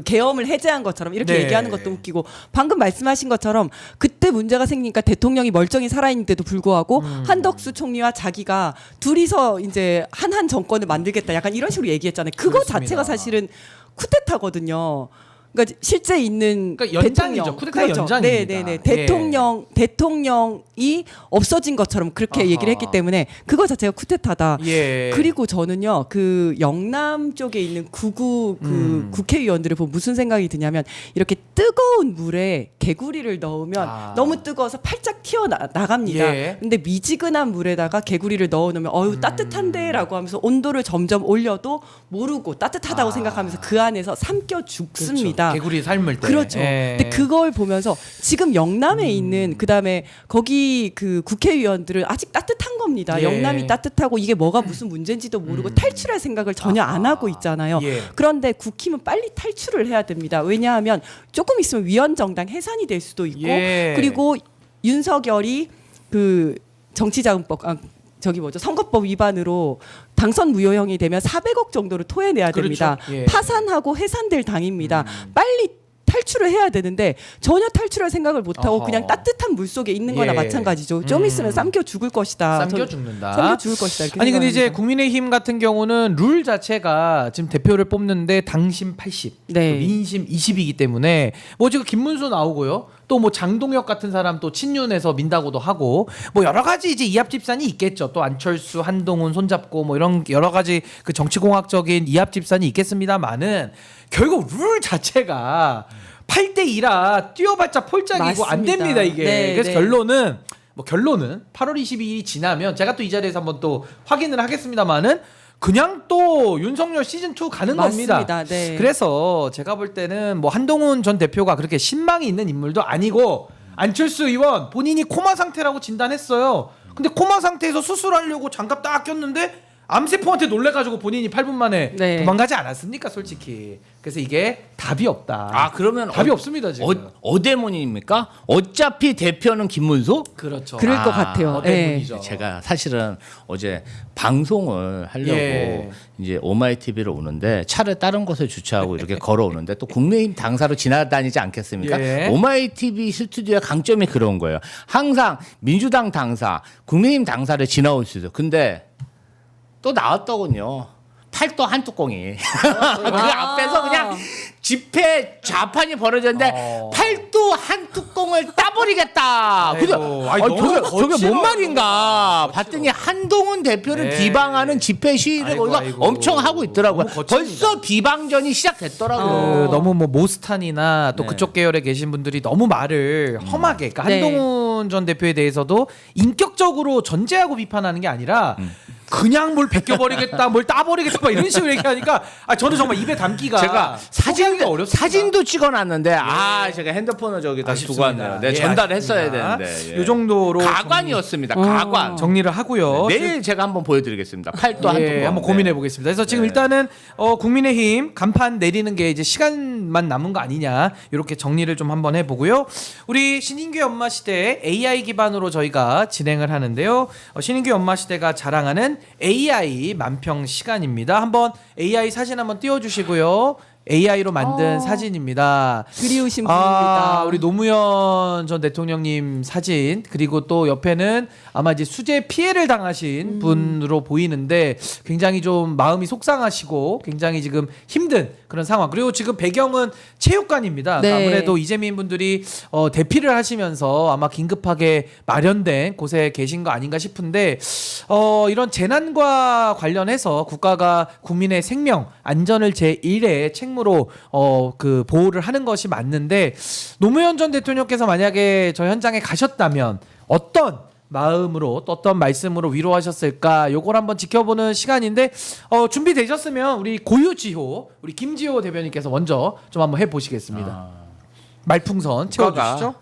계엄을 해제한 것처럼 이렇게 네. 얘기하는 것도 웃기고 방금 말씀하신 것처럼 그때 문제가 생기니까 대통령이 멀쩡히 살아있는데도 불구하고 한덕수 총리와 자기가 둘이서 이제 한 정권을 만들겠다 약간 이런 식으로 얘기했잖아요. 그거 그렇습니다. 자체가 사실은 쿠데타거든요. 그러니까 실제 있는 그러니까 연장이죠. 대통령. 쿠데타 연장입니다. 네네네. 예. 대통령이 없어진 것처럼 그렇게 아하. 얘기를 했기 때문에 그거 자체가 쿠데타다. 예. 그리고 저는요 그 영남 쪽에 있는 구구 국회의원들을 보면 무슨 생각이 드냐면 이렇게 뜨거운 물에 개구리를 넣으면 너무 뜨거워서 팔짝 튀어 나갑니다. 예. 근데 미지근한 물에다가 개구리를 넣어 놓으면 어유 따뜻한데라고 하면서 온도를 점점 올려도 모르고 따뜻하다고 생각하면서 그 안에서 삼켜 죽습니다. 그렇죠. 개구리 삶을 때. 그렇죠. 예. 근데 그걸 보면서 지금 영남에 있는 그다음에 거기 그 국회의원들은 아직 따뜻한 겁니다. 예. 영남이 따뜻하고 이게 뭐가 무슨 문제인지도 모르고 탈출할 생각을 전혀 안 하고 있잖아요. 예. 그런데 국힘은 빨리 탈출을 해야 됩니다. 왜냐하면 조금 있으면 위원정당 해산이 될 수도 있고 예. 그리고 윤석열이 그 정치자금법 선거법 위반으로 당선 무효형이 되면 400억 정도를 토해내야 됩니다. 그렇죠. 예. 파산하고 해산될 당입니다. 빨리 탈출을 해야 되는데 전혀 탈출할 생각을 못하고 어허. 그냥 따뜻한 물 속에 있는 거나 예. 마찬가지죠. 좀 있으면 삼켜 죽을 것이다. 삼겨 죽는다. 삼켜 죽을 것이다. 이렇게 아니 근데 이제 생각합니다. 국민의힘 같은 경우는 룰 자체가 지금 대표를 뽑는데 당심 80, 네. 민심 20이기 때문에 뭐 지금 김문수 나오고요. 또 뭐 장동혁 같은 사람 또 친윤에서 민다고도 하고 뭐 여러 가지 이제 이합 집산이 있겠죠. 또 안철수, 한동훈 손잡고 뭐 이런 여러 가지 그 정치공학적인 이합 집산이 있겠습니다만은 결국 룰 자체가 8대 2라 뛰어봤자 폴짝이고 안 맞습니다. 됩니다 이게. 네, 그래서 네. 결론은 8월 22일이 지나면 제가 또 이 자리에서 한번 또 확인을 하겠습니다만은 그냥 또 윤석열 시즌 2 가는 맞습니다. 겁니다. 네. 그래서 제가 볼 때는 뭐 한동훈 전 대표가 그렇게 신망이 있는 인물도 아니고 안철수 의원 본인이 코마 상태라고 진단했어요. 근데 코마 상태에서 수술하려고 장갑 딱 꼈는데 암세포한테 놀래가지고 본인이 8분 만에 네. 도망가지 않았습니까, 솔직히. 그래서 이게 답이 없다. 아 그러면 답이 없습니다 지금. 어데몬입니까? 어차피 대표는 김문수? 그렇죠. 그럴 것 같아요. 어데몬이죠. 제가 사실은 어제 방송을 하려고 예. 이제 오마이TV로 오는데 차를 다른 곳에 주차하고 이렇게 걸어오는데 또 국민의힘 당사로 지나다니지 않겠습니까? 예. 오마이TV 스튜디오의 강점이 그런 거예요. 항상 민주당 당사, 국민의힘 당사를 지나올 수 있어요. 근데 또 나왔더군요. 팔도 한 뚜껑이 그 앞에서 그냥 집회 좌판이 벌어졌는데 팔도 한 뚜껑을 따버리겠다. 아이고, 근데 아이, 너무 저게 거칠어. 뭔 말인가 봤더니 한동훈 대표를 네. 비방하는 집회 시위를 아이고, 거기서 아이고. 엄청 하고 있더라고요. 너무 거칩니다. 벌써 비방전이 시작됐더라고요. 너무 뭐 모스탄이나 또 네. 그쪽 계열에 계신 분들이 너무 말을 험하게 그러니까 네. 한동훈 전 대표에 대해서도 인격적으로 전제하고 비판하는 게 아니라 그냥 뭘 벗겨버리겠다, 뭘 따버리겠다 막 이런 식으로 얘기하니까 저는 정말 입에 담기가 제가 소개하기가 어렵습니다. 사진도 찍어놨는데 제가 핸드폰을 저기다 두고 왔네요. 네, 전달했어야 되는데 예. 이 정도로 가관이었습니다. 가관. 정리를 하고요. 내일 제가 한번 보여드리겠습니다. 팔도 한 뚜껑. 한번 고민해 보겠습니다. 그래서 지금 네. 일단은 국민의힘 간판 내리는 게 이제 시간만 남은 거 아니냐 이렇게 정리를 좀 한번 해보고요. 우리 신인규 연마 시대 AI 기반으로 저희가 진행을 하는데요. 신인규 연마 시대가 자랑하는 AI 만평 시간입니다. 한번 AI 사진 한번 띄워주시고요. AI로 만든 사진입니다. 그리우신 분입니다. 우리 노무현 전 대통령님 사진 그리고 또 옆에는 아마 이제 수재 피해를 당하신 분으로 보이는데 굉장히 좀 마음이 속상하시고 굉장히 지금 힘든 그런 상황. 그리고 지금 배경은 체육관입니다. 네. 그러니까 아무래도 이재민 분들이 대피를 하시면서 아마 긴급하게 마련된 곳에 계신 거 아닌가 싶은데 이런 재난과 관련해서 국가가 국민의 생명 안전을 제1의 책무로 그 보호를 하는 것이 맞는데 노무현 전 대통령께서 만약에 저 현장에 가셨다면 어떤 마음으로 또 어떤 말씀으로 위로하셨을까 요걸 한번 지켜보는 시간인데 준비되셨으면 우리 고유지호 우리 김지호 대변인께서 먼저 좀 한번 해보시겠습니다. 말풍선 채워주시죠.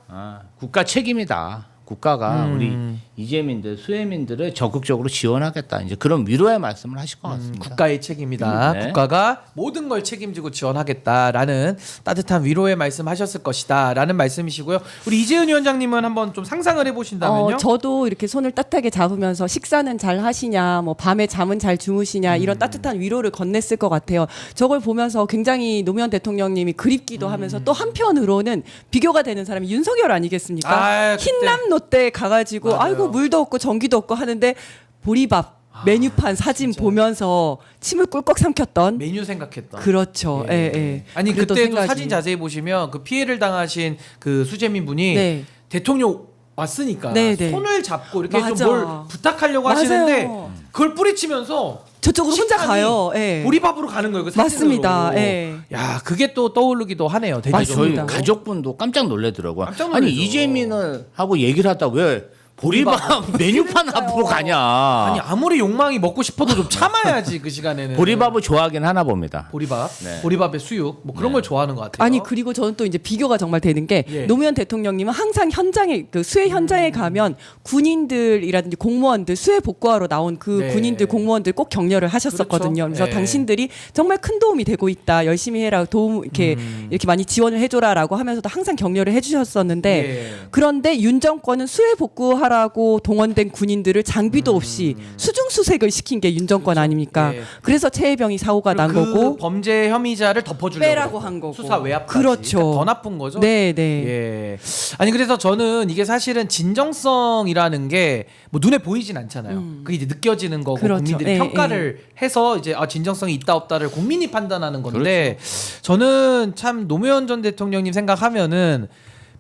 국가 책임이다. 국가가 우리 이재민들, 수혜민들을 적극적으로 지원하겠다. 이제 그런 위로의 말씀을 하실 것 같습니다. 국가의 책임이다. 네. 국가가 모든 걸 책임지고 지원하겠다라는 따뜻한 위로의 말씀하셨을 것이다라는 말씀이시고요. 우리 이재은 위원장님은 한번 좀 상상을 해보신다면요. 저도 이렇게 손을 따뜻하게 잡으면서 식사는 잘 하시냐, 뭐 밤에 잠은 잘 주무시냐 이런 따뜻한 위로를 건넸을 것 같아요. 저걸 보면서 굉장히 노무현 대통령님이 그립기도 하면서 또 한편으로는 비교가 되는 사람이 윤석열 아니겠습니까? 그때. 흰남 롯데 가가지고 맞아요. 아이고 물도 없고 전기도 없고 하는데 보리밥 메뉴판 사진 보면서 침을 꿀꺽 삼켰던 메뉴 생각했던. 그렇죠. 예, 예. 아니 그랬던 그때도 생각이. 사진 자세히 보시면 그 피해를 당하신 그 수재민 분이 네. 대통령 왔으니까 네, 네. 손을 잡고 이렇게 좀 맞아. 뭘 부탁하려고 맞아요. 하시는데 그걸 뿌리치면서 저쪽으로 혼자 식당이 가요. 예. 보리밥으로 가는 거예요. 그 사진으로. 맞습니다. 예. 야 그게 또 떠오르기도 하네요. 아니, 대대적으로. 저희 맞습니다. 가족분도 깜짝 놀래더라고요. 깜짝 아니 놀라죠. 이재민을 하고 얘기를 하다 왜 보리밥 메뉴판 앞으로 가냐? 아니 아무리 욕망이 먹고 싶어도 좀 참아야지 그 시간에는. 보리밥을 좋아하긴 하나 봅니다. 보리밥, 네. 보리밥의 수육 뭐 그런 걸 좋아하는 것 같아요. 아니 그리고 저는 또 이제 비교가 정말 되는 게 예. 노무현 대통령님은 항상 현장에 그 수해 현장에 가면 군인들이라든지 공무원들 수해 복구하러 나온 그 네. 군인들 공무원들 꼭 격려를 하셨었거든요. 그렇죠. 그래서 네. 당신들이 정말 큰 도움이 되고 있다. 열심히 해라. 도움 이렇게 이렇게 많이 지원을 해줘라라고 하면서도 항상 격려를 해주셨었는데 예. 그런데 윤 정권은 수해 복구하라고 동원된 군인들을 장비도 없이 수중수색을 시킨 게 윤 정권 아닙니까? 예. 그래서 최혜병이 사고가 난 그 거고 범죄 혐의자를 덮어주려고 빼라고 그랬고. 한 거고. 수사 외압까지. 그렇죠. 그러니까 더 나쁜 거죠. 네, 네. 예. 아니 그래서 저는 이게 사실은 진정성이라는 게 뭐 눈에 보이진 않잖아요. 그게 이제 느껴지는 거고 그렇죠. 국민들이 예, 평가를 해서 이제 진정성이 있다 없다를 국민이 판단하는 건데 저는 참 노무현 전 대통령님 생각하면은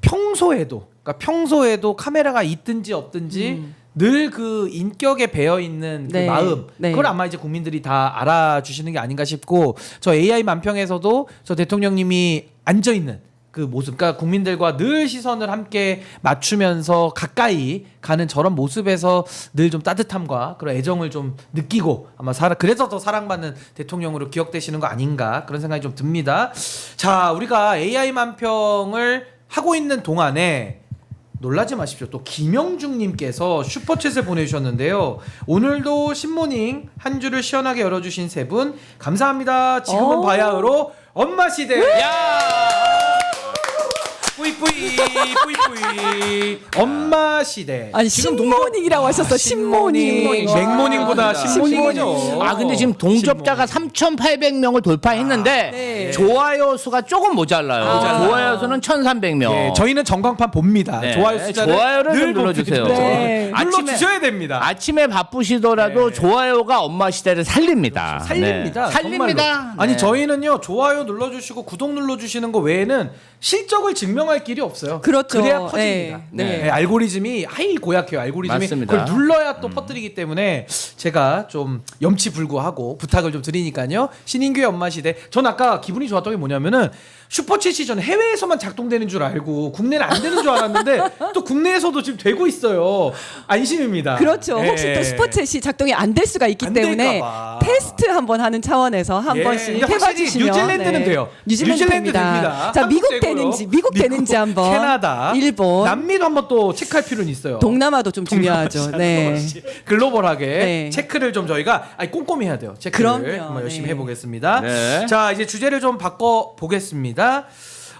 평소에도 카메라가 있든지 없든지 늘 그 인격에 배어 있는 그 네. 마음 네. 그걸 아마 이제 국민들이 다 알아주시는 게 아닌가 싶고 저 AI 만평에서도 저 대통령님이 앉아 있는 그 모습, 그러니까 국민들과 늘 시선을 함께 맞추면서 가까이 가는 저런 모습에서 늘 좀 따뜻함과 그런 애정을 좀 느끼고 아마 그래서 더 사랑받는 대통령으로 기억되시는 거 아닌가 그런 생각이 좀 듭니다. 자, 우리가 AI 만평을 하고 있는 동안에 놀라지 마십시오. 또 김영중님께서 슈퍼챗을 보내주셨는데요. 오늘도 신모닝 한 주를 시원하게 열어주신 세 분 감사합니다. 지금은 바야흐로 엄마 시대. 야! 뿌이뿌이 뿌이뿌이 엄마 시대. 아니 신모닝이라고 하셨어. 신모닝. 맥모닝보다 와. 신모닝이죠. 아 근데 지금 동접자가 3,800명을 돌파했는데 네. 좋아요 수가 조금 모자라요. 좋아요 수는 1,300명. 예, 저희는 전광판 봅니다. 네. 좋아요 숫자를 좋아요를 좀 늘 눌러주세요. 봅니다. 네. 눌러주셔야 됩니다. 아침에 바쁘시더라도 네. 좋아요가 엄마 시대를 살립니다. 살립니다. 네. 살립니다. 정말로. 아니 네. 저희는요 좋아요 눌러주시고 구독 눌러주시는 거 외에는 실적을 증명할 길이 없어요. 그렇죠. 그래야 퍼집니다. 네. 네, 알고리즘이 하이 고약해요. 알고리즘이 맞습니다. 그걸 눌러야 또 퍼뜨리기 때문에 제가 좀 염치불구하고 부탁을 좀 드리니까요. 신인규의 엄마 시대. 전 아까 기분이 좋았던 게 뭐냐면은 슈퍼챗이 전 해외에서만 작동되는 줄 알고 국내는 안 되는 줄 알았는데 또 국내에서도 지금 되고 있어요. 안심입니다. 그렇죠. 예. 혹시 또 슈퍼챗이 작동이 안 될 수가 있기 안 때문에 될까 봐. 테스트 한번 하는 차원에서 한 예. 번씩 근데 확실히 해봐주시면 뉴질랜드는 돼요. 뉴질랜드 됩니다. 자 한국 미국 되고요. 미국 되는지 한번 캐나다, 일본, 남미도 한번 또 체크할 필요는 있어요. 동남아도 좀 중요하죠. 네. 글로벌하게 네. 체크를 좀 저희가 꼼꼼히 해야 돼요. 체크를 그럼요. 한번 열심히 네. 해보겠습니다. 네. 자 이제 주제를 좀 바꿔 보겠습니다.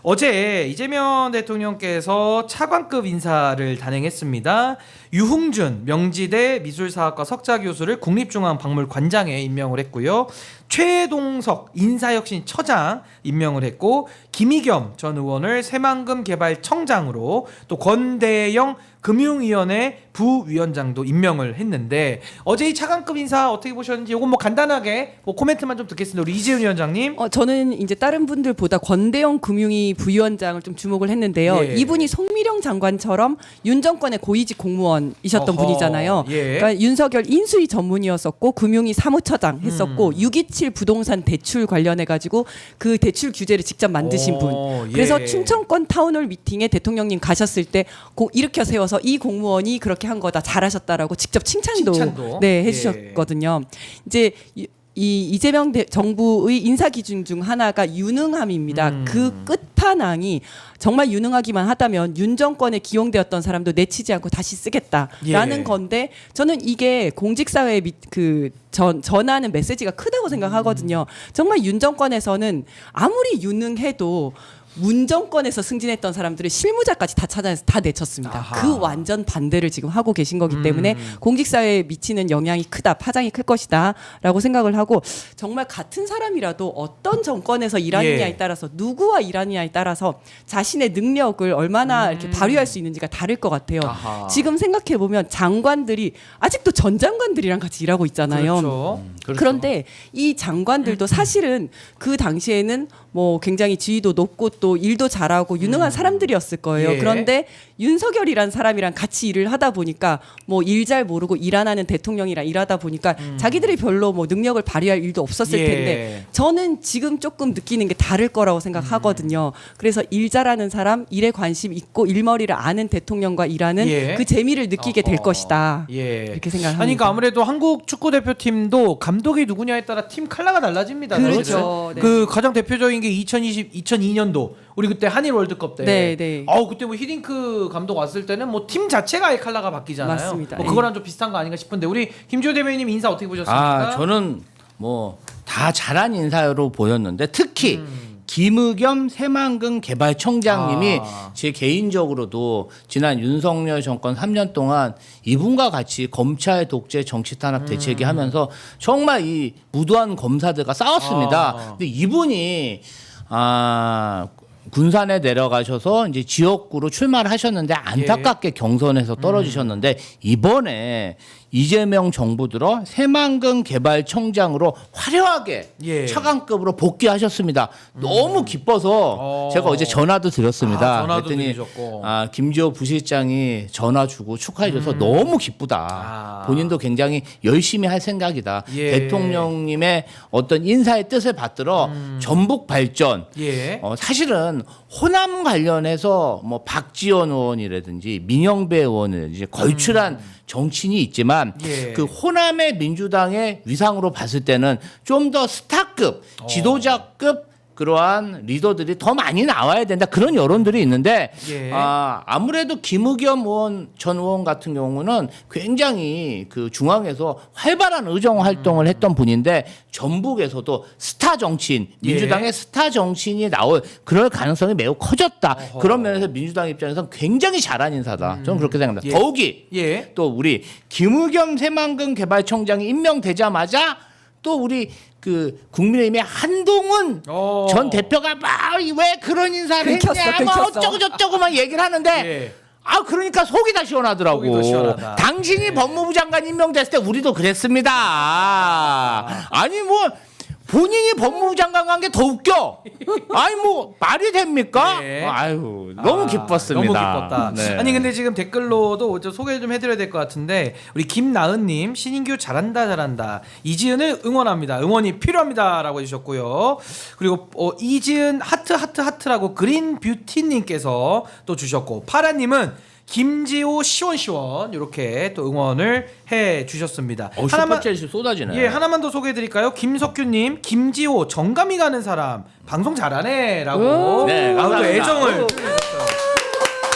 어제 이재명 대통령께서 차관급 인사를 단행했습니다. 유흥준 명지대 미술사학과 석좌 교수를 국립중앙박물관장에 임명을 했고요. 최동석 인사혁신처장 임명을 했고 김의겸 전 의원을 새만금 개발청장으로 또 권대영 금융위원회 부위원장도 임명을 했는데 어제 이 차관급 인사 어떻게 보셨는지 이건 뭐 간단하게 뭐 코멘트만 좀 듣겠습니다. 우리 이재훈 위원장님. 저는 이제 다른 분들보다 권대영 금융위 부위원장을 좀 주목을 했는데요. 예. 이분이 송미령 장관처럼 윤 정권의 고위직 공무원이셨던 어허, 분이잖아요. 예. 그러니까 윤석열 인수위 전문이었었고 금융위 사무처장 했었고 627 부동산 대출 관련해 가지고 그 대출 규제를 직접 만드신 분. 예. 그래서 춘천권 타운홀 미팅에 대통령님 가셨을 때 일으켜 세워서 이 공무원이 그렇게 한 거다 잘하셨다라고 직접 칭찬도 칭찬도. 네 예. 해주셨거든요. 이제 이 이재명 정부의 인사 기준 중 하나가 유능함입니다. 그 끝판왕이 정말 유능하기만 하다면 윤 정권에 기용되었던 사람도 내치지 않고 다시 쓰겠다라는 예. 건데 저는 이게 공직사회에 전하는 메시지가 크다고 생각하거든요. 정말 윤 정권에서는 아무리 유능해도 문 정권에서 승진했던 사람들을 실무자까지 다 찾아내서 다 내쳤습니다. 아하. 그 완전 반대를 지금 하고 계신 거기 때문에 공직사회에 미치는 영향이 크다, 파장이 클 것이다라고 생각을 하고 정말 같은 사람이라도 어떤 정권에서 일하느냐에 예. 따라서 누구와 일하느냐에 따라서 자신의 능력을 얼마나 이렇게 발휘할 수 있는지가 다를 것 같아요. 아하. 지금 생각해 보면 장관들이 아직도 전 장관들이랑 같이 일하고 있잖아요. 그렇죠. 그런데 이 장관들도 사실은 그 당시에는 뭐 굉장히 지위도 높고 또 일도 잘하고 유능한 사람들이었을 거예요. 예. 그런데 윤석열이란 사람이랑 같이 일을 하다 보니까 뭐 일 잘 모르고 일 안 하는 대통령이랑 일하다 보니까 자기들이 별로 뭐 능력을 발휘할 일도 없었을 예. 텐데 저는 지금 조금 느끼는 게 다를 거라고 생각하거든요. 그래서 일 잘하는 사람, 일에 관심 있고 일머리를 아는 대통령과 일하는 예. 그 재미를 느끼게 될 어허. 것이다. 예. 이렇게 생각합니다. 아니, 그러니까 아무래도 한국 축구 대표팀도 감독이 누구냐에 따라 팀 컬러가 달라집니다. 그렇죠. 사실은. 네. 그 가장 대표적인 게 2002년도 우리 그때 한일 월드컵 때. 네, 네. 그때 뭐 히딩크 감독 왔을 때는 뭐 팀 자체가 아예 컬러가 바뀌잖아요. 맞습니다. 뭐 예. 그거랑 좀 비슷한 거 아닌가 싶은데 우리 김주호 대변인님 인사 어떻게 보셨습니까? 저는 뭐 다 잘한 인사로 보였는데 특히 김의겸 새만금 개발청장님이 제 개인적으로도 지난 윤석열 정권 3년 동안 이분과 같이 검찰 독재 정치 탄압 대책위 하면서 정말 이 무도한 검사들과 싸웠습니다. 근데 이분이 군산에 내려가셔서 이제 지역구로 출마를 하셨는데 안타깝게 경선에서 떨어지셨는데 이번에 이재명 정부 들어 새만금 개발청장으로 화려하게 예. 차관급으로 복귀하셨습니다. 너무 기뻐서 제가 어제 전화도 드렸습니다. 전화도 그랬더니 드리셨고. 김지호 부실장이 전화 주고 축하해줘서 너무 기쁘다. 본인도 굉장히 열심히 할 생각이다. 예. 대통령님의 어떤 인사의 뜻을 받들어 전북 발전. 예. 사실은 호남 관련해서 뭐 박지원 의원이라든지 민영배 의원이라든지 걸출한 정치인이 있지만 예. 그 호남의 민주당의 위상으로 봤을 때는 좀 더 스타급, 지도자급 그러한 리더들이 더 많이 나와야 된다 그런 여론들이 있는데 예. 아무래도 김의겸 의원 전 의원 같은 경우는 굉장히 그 중앙에서 활발한 의정 활동을 했던 분인데 전북에서도 스타 정치인 민주당의 스타 정치인이 나올 그럴 가능성이 매우 커졌다. 그런 면에서 민주당 입장에서는 굉장히 잘한 인사다. 저는 그렇게 생각합니다. 예. 더욱이 예. 또 우리 김의겸 새만금 개발청장이 임명되자마자 또 우리 그 국민의힘의 한동훈 전 대표가 막 왜 그런 인사를 했냐 뭐 어쩌고 저쩌고 막 얘기를 하는데 예. 그러니까 속이 다 시원하더라고. 속이 더 시원하다. 당신이 법무부 장관 임명됐을 때 우리도 그랬습니다. 아니 뭐 본인이 법무부 장관 간 게 더 웃겨. 아니 뭐 말이 됩니까? 네. 아유 너무 기뻤습니다. 너무 기뻤다. 네. 아니 근데 지금 댓글로도 좀 소개 좀 해드려야 될 것 같은데 우리 김나은님 신인규 잘한다 이지은을 응원합니다. 응원이 필요합니다라고 해주셨고요. 그리고 이지은 하트라고 그린 뷰티님께서 또 주셨고 파라님은 김지호 시원시원 이렇게 또 응원을 해 주셨습니다. 슈퍼챗이 쏟아지네. 예, 하나만 더 소개해드릴까요? 김석규님, 김지호 정감이 가는 사람 방송 잘하네라고. 네, 또 감사합니다. 애정을.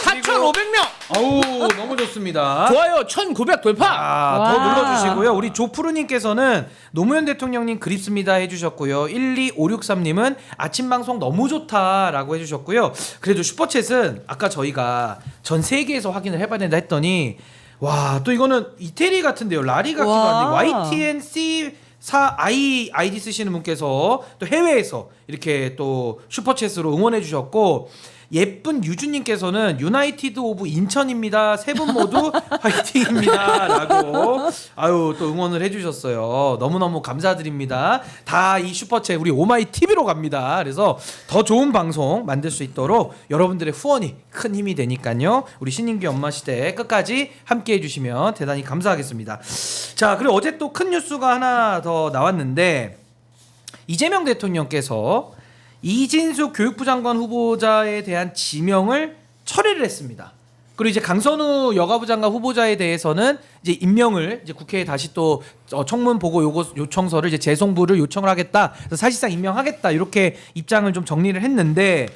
4,500명. 아우 너무 좋습니다. 좋아요 1,900 돌파. 더 와. 눌러주시고요. 우리 조프루님께서는 노무현 대통령님 그립습니다 해주셨고요. 12563님은 아침 방송 너무 좋다라고 해주셨고요. 그래도 슈퍼챗은 아까 저희가 전 세계에서 확인을 해봐야 된다 했더니 와 또 이거는 이태리 같은데요. 라리 같기도 와. 한데 YTNC 아이디 쓰시는 분께서 또 해외에서 이렇게 또 슈퍼챗으로 응원해 주셨고 예쁜 유주님께서는 유나이티드 오브 인천입니다. 세 분 모두 화이팅입니다라고 아유 또 응원을 해주셨어요. 너무너무 감사드립니다. 다 이 슈퍼챗 우리 오마이 TV로 갑니다. 그래서 더 좋은 방송 만들 수 있도록 여러분들의 후원이 큰 힘이 되니까요. 우리 신인규 엄마 시대 끝까지 함께해 주시면 대단히 감사하겠습니다. 자 그리고 어제 또 큰 뉴스가 하나 더 나왔는데 이재명 대통령께서 이진숙 교육부 장관 후보자에 대한 지명을 철회를 했습니다. 그리고 이제 강선우 여가부 장관 후보자에 대해서는 이제 임명을 이제 국회에 다시 또 청문 보고 요청서를 이제 재송부를 요청을 하겠다. 그래서 사실상 임명하겠다. 이렇게 입장을 좀 정리를 했는데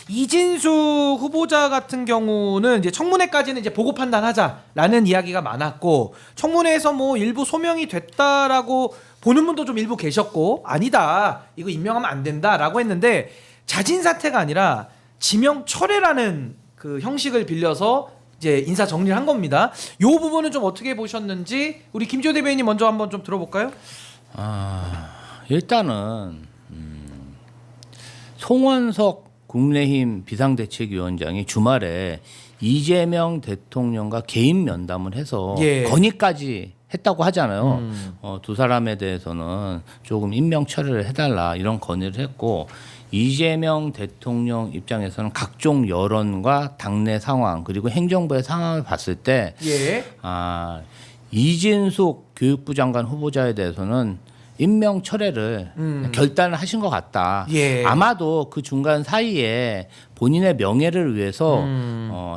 이진숙 후보자 같은 경우는 이제 청문회까지는 이제 보고 판단하자라는 이야기가 많았고 청문회에서 뭐 일부 소명이 됐다라고 보는 분도 좀 일부 계셨고 아니다. 이거 임명하면 안 된다라고 했는데 자진 사퇴가 아니라 지명 철회라는 그 형식을 빌려서 이제 인사 정리를 한 겁니다. 요 부분은 좀 어떻게 보셨는지 우리 김지호 대변인님 먼저 한번 좀 들어볼까요? 일단은 송원석 국민의힘 비상대책위원장이 주말에 이재명 대통령과 개인 면담을 해서 예. 건의까지 했다고 하잖아요. 두 사람에 대해서는 조금 임명 처리를 해달라 이런 건의를 했고 이재명 대통령 입장에서는 각종 여론과 당내 상황 그리고 행정부의 상황을 봤을 때 예. 이진숙 교육부 장관 후보자에 대해서는 임명 철회를 결단을 하신 것 같다. 예. 아마도 그 중간 사이에 본인의 명예를 위해서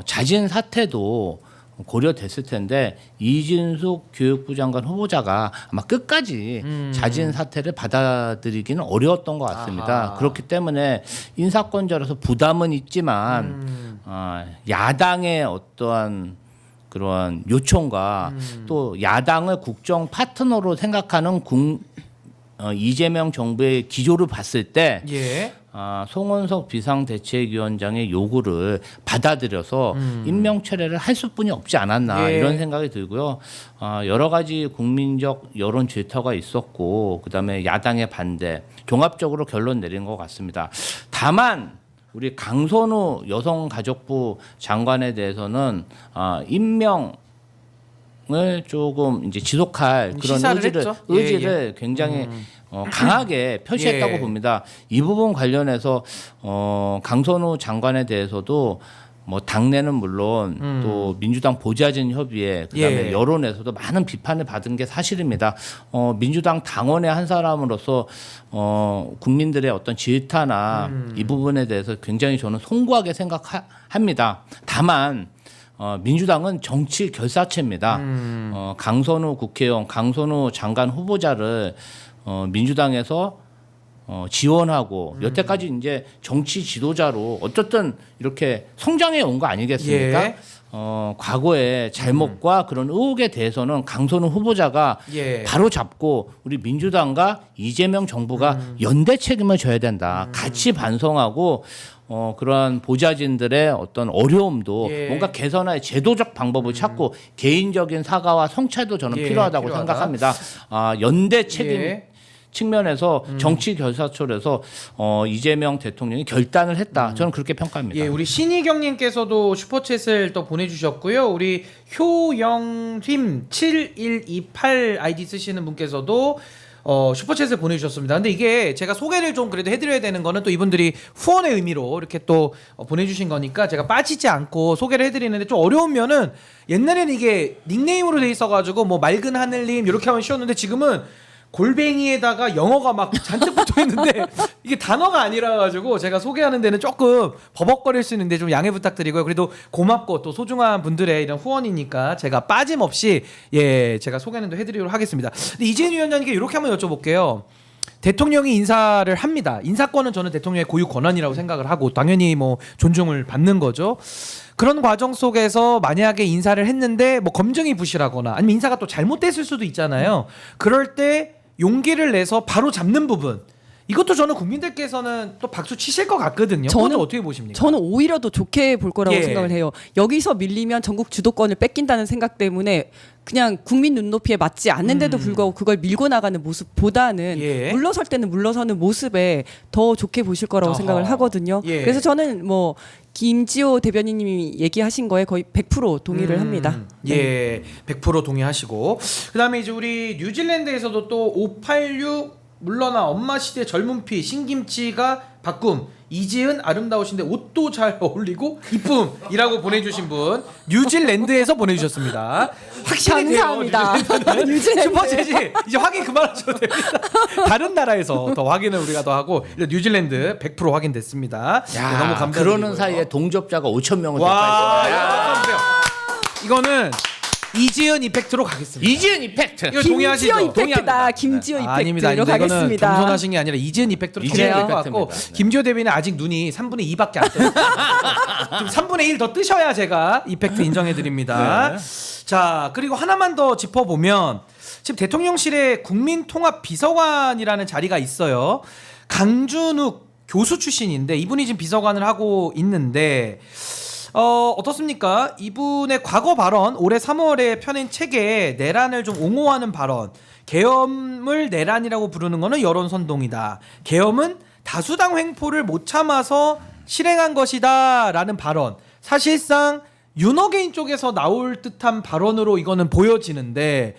자진 사퇴도 고려됐을 텐데 이진숙 교육부 장관 후보자가 아마 끝까지 자진 사퇴를 받아들이기는 어려웠던 것 같습니다. 아하. 그렇기 때문에 인사권자로서 부담은 있지만 야당의 어떠한 그러한 요청과 또 야당을 국정 파트너로 생각하는 이재명 정부의 기조를 봤을 때 예. 송원석 비상대책위원장의 요구를 받아들여서 임명 철회를 할 수뿐이 없지 않았나 예. 이런 생각이 들고요. 여러 가지 국민적 여론 질타가 있었고 그다음에 야당의 반대 종합적으로 결론 내린 것 같습니다. 다만 우리 강선우 여성가족부 장관에 대해서는 임명을 조금 이제 지속할 그런 시사를 했죠. 의지를 굉장히 강하게 표시했다고 예. 봅니다. 이 부분 관련해서 강선우 장관에 대해서도 뭐 당내는 물론 또 민주당 보좌진 협의회 그다음에 예. 여론에서도 많은 비판을 받은 게 사실입니다. 민주당 당원의 한 사람으로서 국민들의 어떤 질타나 이 부분에 대해서 굉장히 저는 송구하게 생각합니다. 다만 민주당은 정치 결사체입니다. 강선우 국회의원, 강선우 장관 후보자를 민주당에서 지원하고 여태까지 이제 정치 지도자로 어쨌든 이렇게 성장해 온 거 아니겠습니까? 예. 과거의 잘못과 그런 의혹에 대해서는 강선우 후보자가 예. 바로 잡고 우리 민주당과 이재명 정부가 연대 책임을 져야 된다. 같이 반성하고 그러한 보좌진들의 어떤 어려움도 예. 뭔가 개선할 제도적 방법을 찾고 개인적인 사과와 성찰도 저는 예, 필요하다고 필요하다. 생각합니다. 연대 책임 예. 측면에서 정치 결사철에서 이재명 대통령이 결단을 했다. 저는 그렇게 평가합니다. 예, 우리 신희경님께서도 슈퍼챗을 또 보내주셨고요. 우리 효영팀 7128 아이디 쓰시는 분께서도 슈퍼챗을 보내주셨습니다. 근데 이게 제가 소개를 좀 그래도 해드려야 되는 거는 또 이분들이 후원의 의미로 이렇게 또 보내주신 거니까 제가 빠지지 않고 소개를 해드리는데 좀 어려운 면은 옛날에는 이게 닉네임으로 돼 있어가지고 뭐 맑은 하늘님 이렇게 하면 쉬웠는데 지금은 골뱅이에다가 영어가 막 잔뜩 붙어 있는데 이게 단어가 아니라 가지고 제가 소개하는 데는 조금 버벅거릴 수 있는데 좀 양해 부탁드리고요. 그래도 고맙고 또 소중한 분들의 이런 후원이니까 제가 빠짐없이 제가 소개는 또 해드리도록 하겠습니다. 근데 이재인 위원장님께 이렇게 한번 여쭤볼게요. 대통령이 인사를 합니다. 인사권은 저는 대통령의 고유 권한이라고 생각을 하고 당연히 뭐 존중을 받는 거죠. 그런 과정 속에서 만약에 인사를 했는데 뭐 검증이 부실하거나 아니면 인사가 또 잘못됐을 수도 있잖아요. 그럴 때 용기를 내서 바로 잡는 부분 이것도 저는 국민들께서는 또 박수 치실 것 같거든요. 저는 어떻게 보십니까? 저는 오히려 더 좋게 볼 거라고 예. 생각을 해요. 여기서 밀리면 전국 주도권을 뺏긴다는 생각 때문에 그냥 국민 눈높이에 맞지 않는데도 불구하고 그걸 밀고 나가는 모습보다는 예. 물러설 때는 물러서는 모습에 더 좋게 보실 거라고 어허. 생각을 하거든요. 예. 그래서 저는 뭐 김지호 대변인님이 얘기하신 거에 거의 100% 동의를 합니다. 예, 100% 동의하시고 그다음에 이제 우리 뉴질랜드에서도 또 586 물러나 엄마 시대 젊은 피 신김치가 바꿈 이지은 아름다우신데 옷도 잘 어울리고 이쁨이라고 보내주신 분 뉴질랜드에서 보내주셨습니다. 확실히 감사합니다. 뉴질랜드. 슈퍼챗이 이제 확인 그만하셔도 됩니다. 다른 나라에서 더 확인을 우리가 더 하고 뉴질랜드 100% 확인됐습니다. 야, 네, 너무 감사드리고요. 그러는 사이에 동접자가 5천 명을 와, 돌파했습니다. 이거는 이지은 이펙트로 가겠습니다. 이지은 이펙트. 이거 동의하시죠? 김지호 이펙트다. 동의합니다. 김지호 아닙니다. 이펙트로 이거는 가겠습니다. 겸손하신 게 아니라 이지은 이펙트로 이지은 통일할 것 같고 이펙트입니다. 네. 김지호 대변인 아직 눈이 3분의 2밖에 안 떠요. 좀 3분의 1 더 뜨셔야 제가 이펙트 인정해 드립니다. 네. 자, 그리고 하나만 더 짚어보면 지금 대통령실에 국민통합비서관이라는 자리가 있어요. 강준욱 교수 출신인데 이분이 지금 비서관을 하고 있는데 어떻습니까? 이분의 과거 발언 올해 3월에 펴낸 책에 내란을 좀 옹호하는 발언, 계엄을 내란이라고 부르는 거는 여론 선동이다. 계엄은 다수당 횡포를 못 참아서 실행한 것이다라는 발언. 사실상 윤호개인 쪽에서 나올 듯한 발언으로 이거는 보여지는데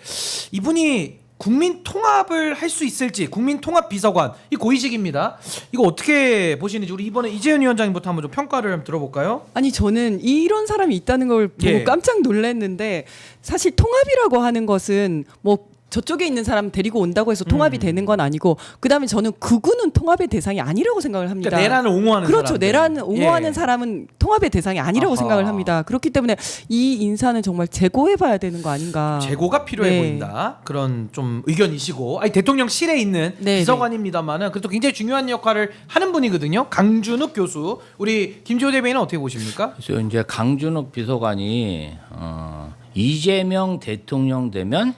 이분이 국민 통합을 할 수 있을지, 국민 통합 비서관 이 고위직입니다. 이거 어떻게 보시는지 우리 이번에 이재현 위원장님부터 한번 좀 평가를 한번 들어볼까요? 아니 저는 이런 사람이 있다는 걸 보고 예. 깜짝 놀랐는데 사실 통합이라고 하는 것은 뭐 저쪽에 있는 사람 데리고 온다고 해서 통합이 되는 건 아니고 그다음에 저는 극우는 통합의 대상이 아니라고 생각을 합니다. 그러니까 내란을 옹호하는 그렇죠. 사람들. 내란을 옹호하는 예. 사람은 통합의 대상이 아니라고 아하. 생각을 합니다. 그렇기 때문에 이 인사는 정말 재고해봐야 되는 거 아닌가. 재고가 필요해 네. 보인다. 그런 좀 의견이시고, 아니 대통령실에 있는 네, 비서관입니다만은 그래도 굉장히 중요한 역할을 하는 분이거든요. 강준욱 교수, 우리 김지호 대변인은 어떻게 보십니까? 그래서 이제 강준욱 비서관이 이재명 대통령 되면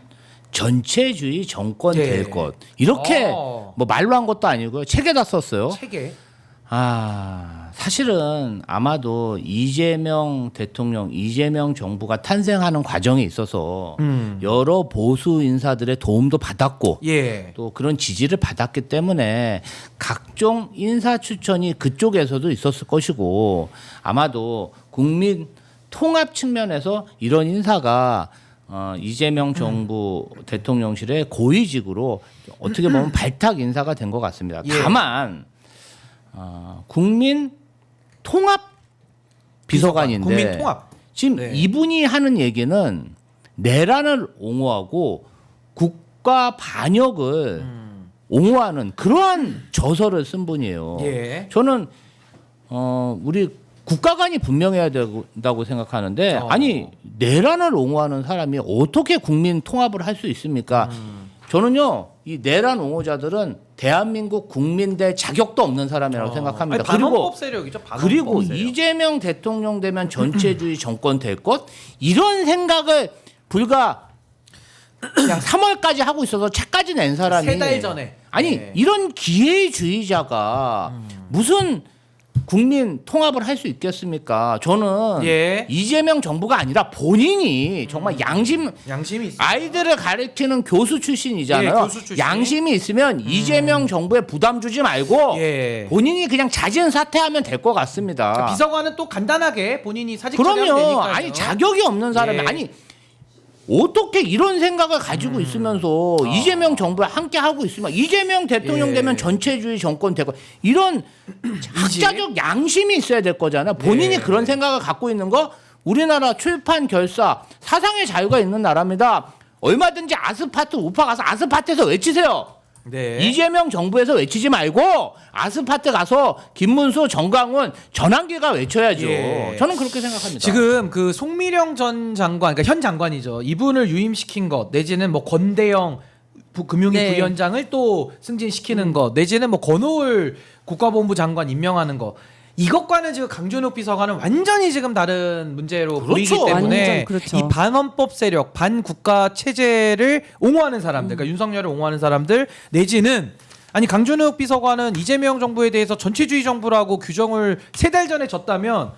전체주의 정권 예. 될 것 이렇게 어. 뭐 말로 한 것도 아니고요. 책에다 썼어요. 책에. 사실은 아마도 이재명 대통령, 이재명 정부가 탄생하는 과정에 있어서 여러 보수 인사들의 도움도 받았고 예. 또 그런 지지를 받았기 때문에 각종 인사 추천이 그쪽에서도 있었을 것이고 아마도 국민 통합 측면에서 이런 인사가 이재명 정부 대통령실의 고위직으로 어떻게 보면 발탁 인사가 된 것 같습니다. 예. 다만 국민 통합 비서관인데 국민 통합. 지금 네. 이분이 하는 얘기는 내란을 옹호하고 국가 반역을 옹호하는 그러한 저서를 쓴 분이에요. 예. 저는 우리 국가관이 분명해야 된다고 생각하는데 아니 내란을 옹호하는 사람이 어떻게 국민 통합을 할 수 있습니까? 저는요 이 내란 옹호자들은 대한민국 국민대 자격도 없는 사람이라고 생각합니다. 아니, 반헌법 세력이죠. 반헌법 그리고 세력. 이재명 대통령 되면 전체주의 정권 될 것 이런 생각을 불과 그냥 3월까지 하고 있어서 책까지 낸 사람이 3달 전에. 아니 네. 이런 기회주의자가 무슨 국민 통합을 할 수 있겠습니까? 저는 예. 이재명 정부가 아니라 본인이 정말 양심이 있어. 아이들을 가르치는 교수 출신이잖아요. 예, 교수 출신. 양심이 있으면 이재명 정부에 부담 주지 말고 예. 본인이 그냥 자진 사퇴하면 될 것 같습니다. 그러니까 비서관은 또 간단하게 본인이 사직 처리하면 그럼요. 되니까요. 아니 자격이 없는 사람이 예. 아니 어떻게 이런 생각을 가지고 있으면서 이재명 정부에 함께 하고 있으면 이재명 대통령 예. 되면 전체주의 정권 되고 이런 학자적 양심이 있어야 될 거잖아요. 본인이 예. 그런 생각을 갖고 있는 거 우리나라 출판 결사 사상의 자유가 있는 나라입니다. 얼마든지 아스파트 우파 가서 아스파트에서 외치세요. 네. 이재명 정부에서 외치지 말고 아스파트 가서 김문수, 정강훈, 전환기가 외쳐야죠. 예. 저는 그렇게 생각합니다. 지금 그 송미령 전 장관, 그러니까 현 장관이죠. 이분을 유임시킨 것 내지는 뭐 권대영 금융위 네. 부위원장을 또 승진시키는 것 내지는 뭐 권오을 국가본부 장관 임명하는 것 이것과는 지금 강준욱 비서관은 완전히 지금 다른 문제로 그렇죠. 보이기 때문에 완전 그렇죠. 이 반헌법 세력, 반국가 체제를 옹호하는 사람들, 그러니까 윤석열을 옹호하는 사람들 내지는 아니 강준욱 비서관은 이재명 정부에 대해서 전체주의 정부라고 규정을 3달 전에 졌다면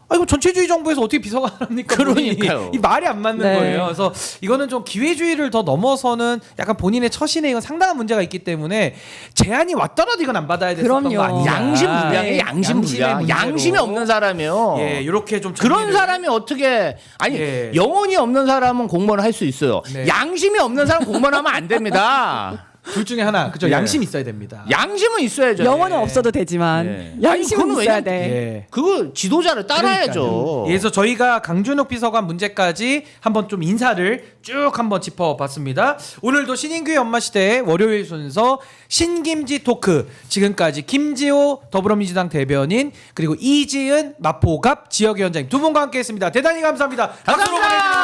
아 이거 전체주의 정부에서 어떻게 비서관을 합니까? 그러니까요. 본인이. 이 말이 안 맞는 네. 거예요. 그래서 이거는 좀 기회주의를 더 넘어서는 약간 본인의 처신에 이건 상당한 문제가 있기 때문에 제안이 왔더라도 이건 안 받아야 됐었던 그럼요. 거 아니냐. 양심불량이에요. 네. 양심불량. 양심의 양심이 없는 사람이요. 예, 이렇게 좀 그런 정리를- 사람이 어떻게 아니 예. 영혼이 없는 사람은 공무원 할 수 있어요. 네. 양심이 없는 사람 공무원 하면 안 됩니다. 둘 중에 하나. 그죠? 예. 양심 있어야 됩니다. 양심은 있어야죠. 영어는 없어도 되지만 예. 양심은 아니, 그거는 있어야 왜냐면- 돼. 예. 그거 지도자를 따라야죠. 그래서 저희가 강준욱 비서관 문제까지 한번 좀 인사를 쭉 한번 짚어봤습니다. 오늘도 신인규의 엄마시대 월요일 순서 신김지 토크, 지금까지 김지호 더불어민주당 대변인 그리고 이지은 마포갑 지역위원장님 두 분과 함께했습니다. 대단히 감사합니다. 박수로 감사합니다. 보내주세요.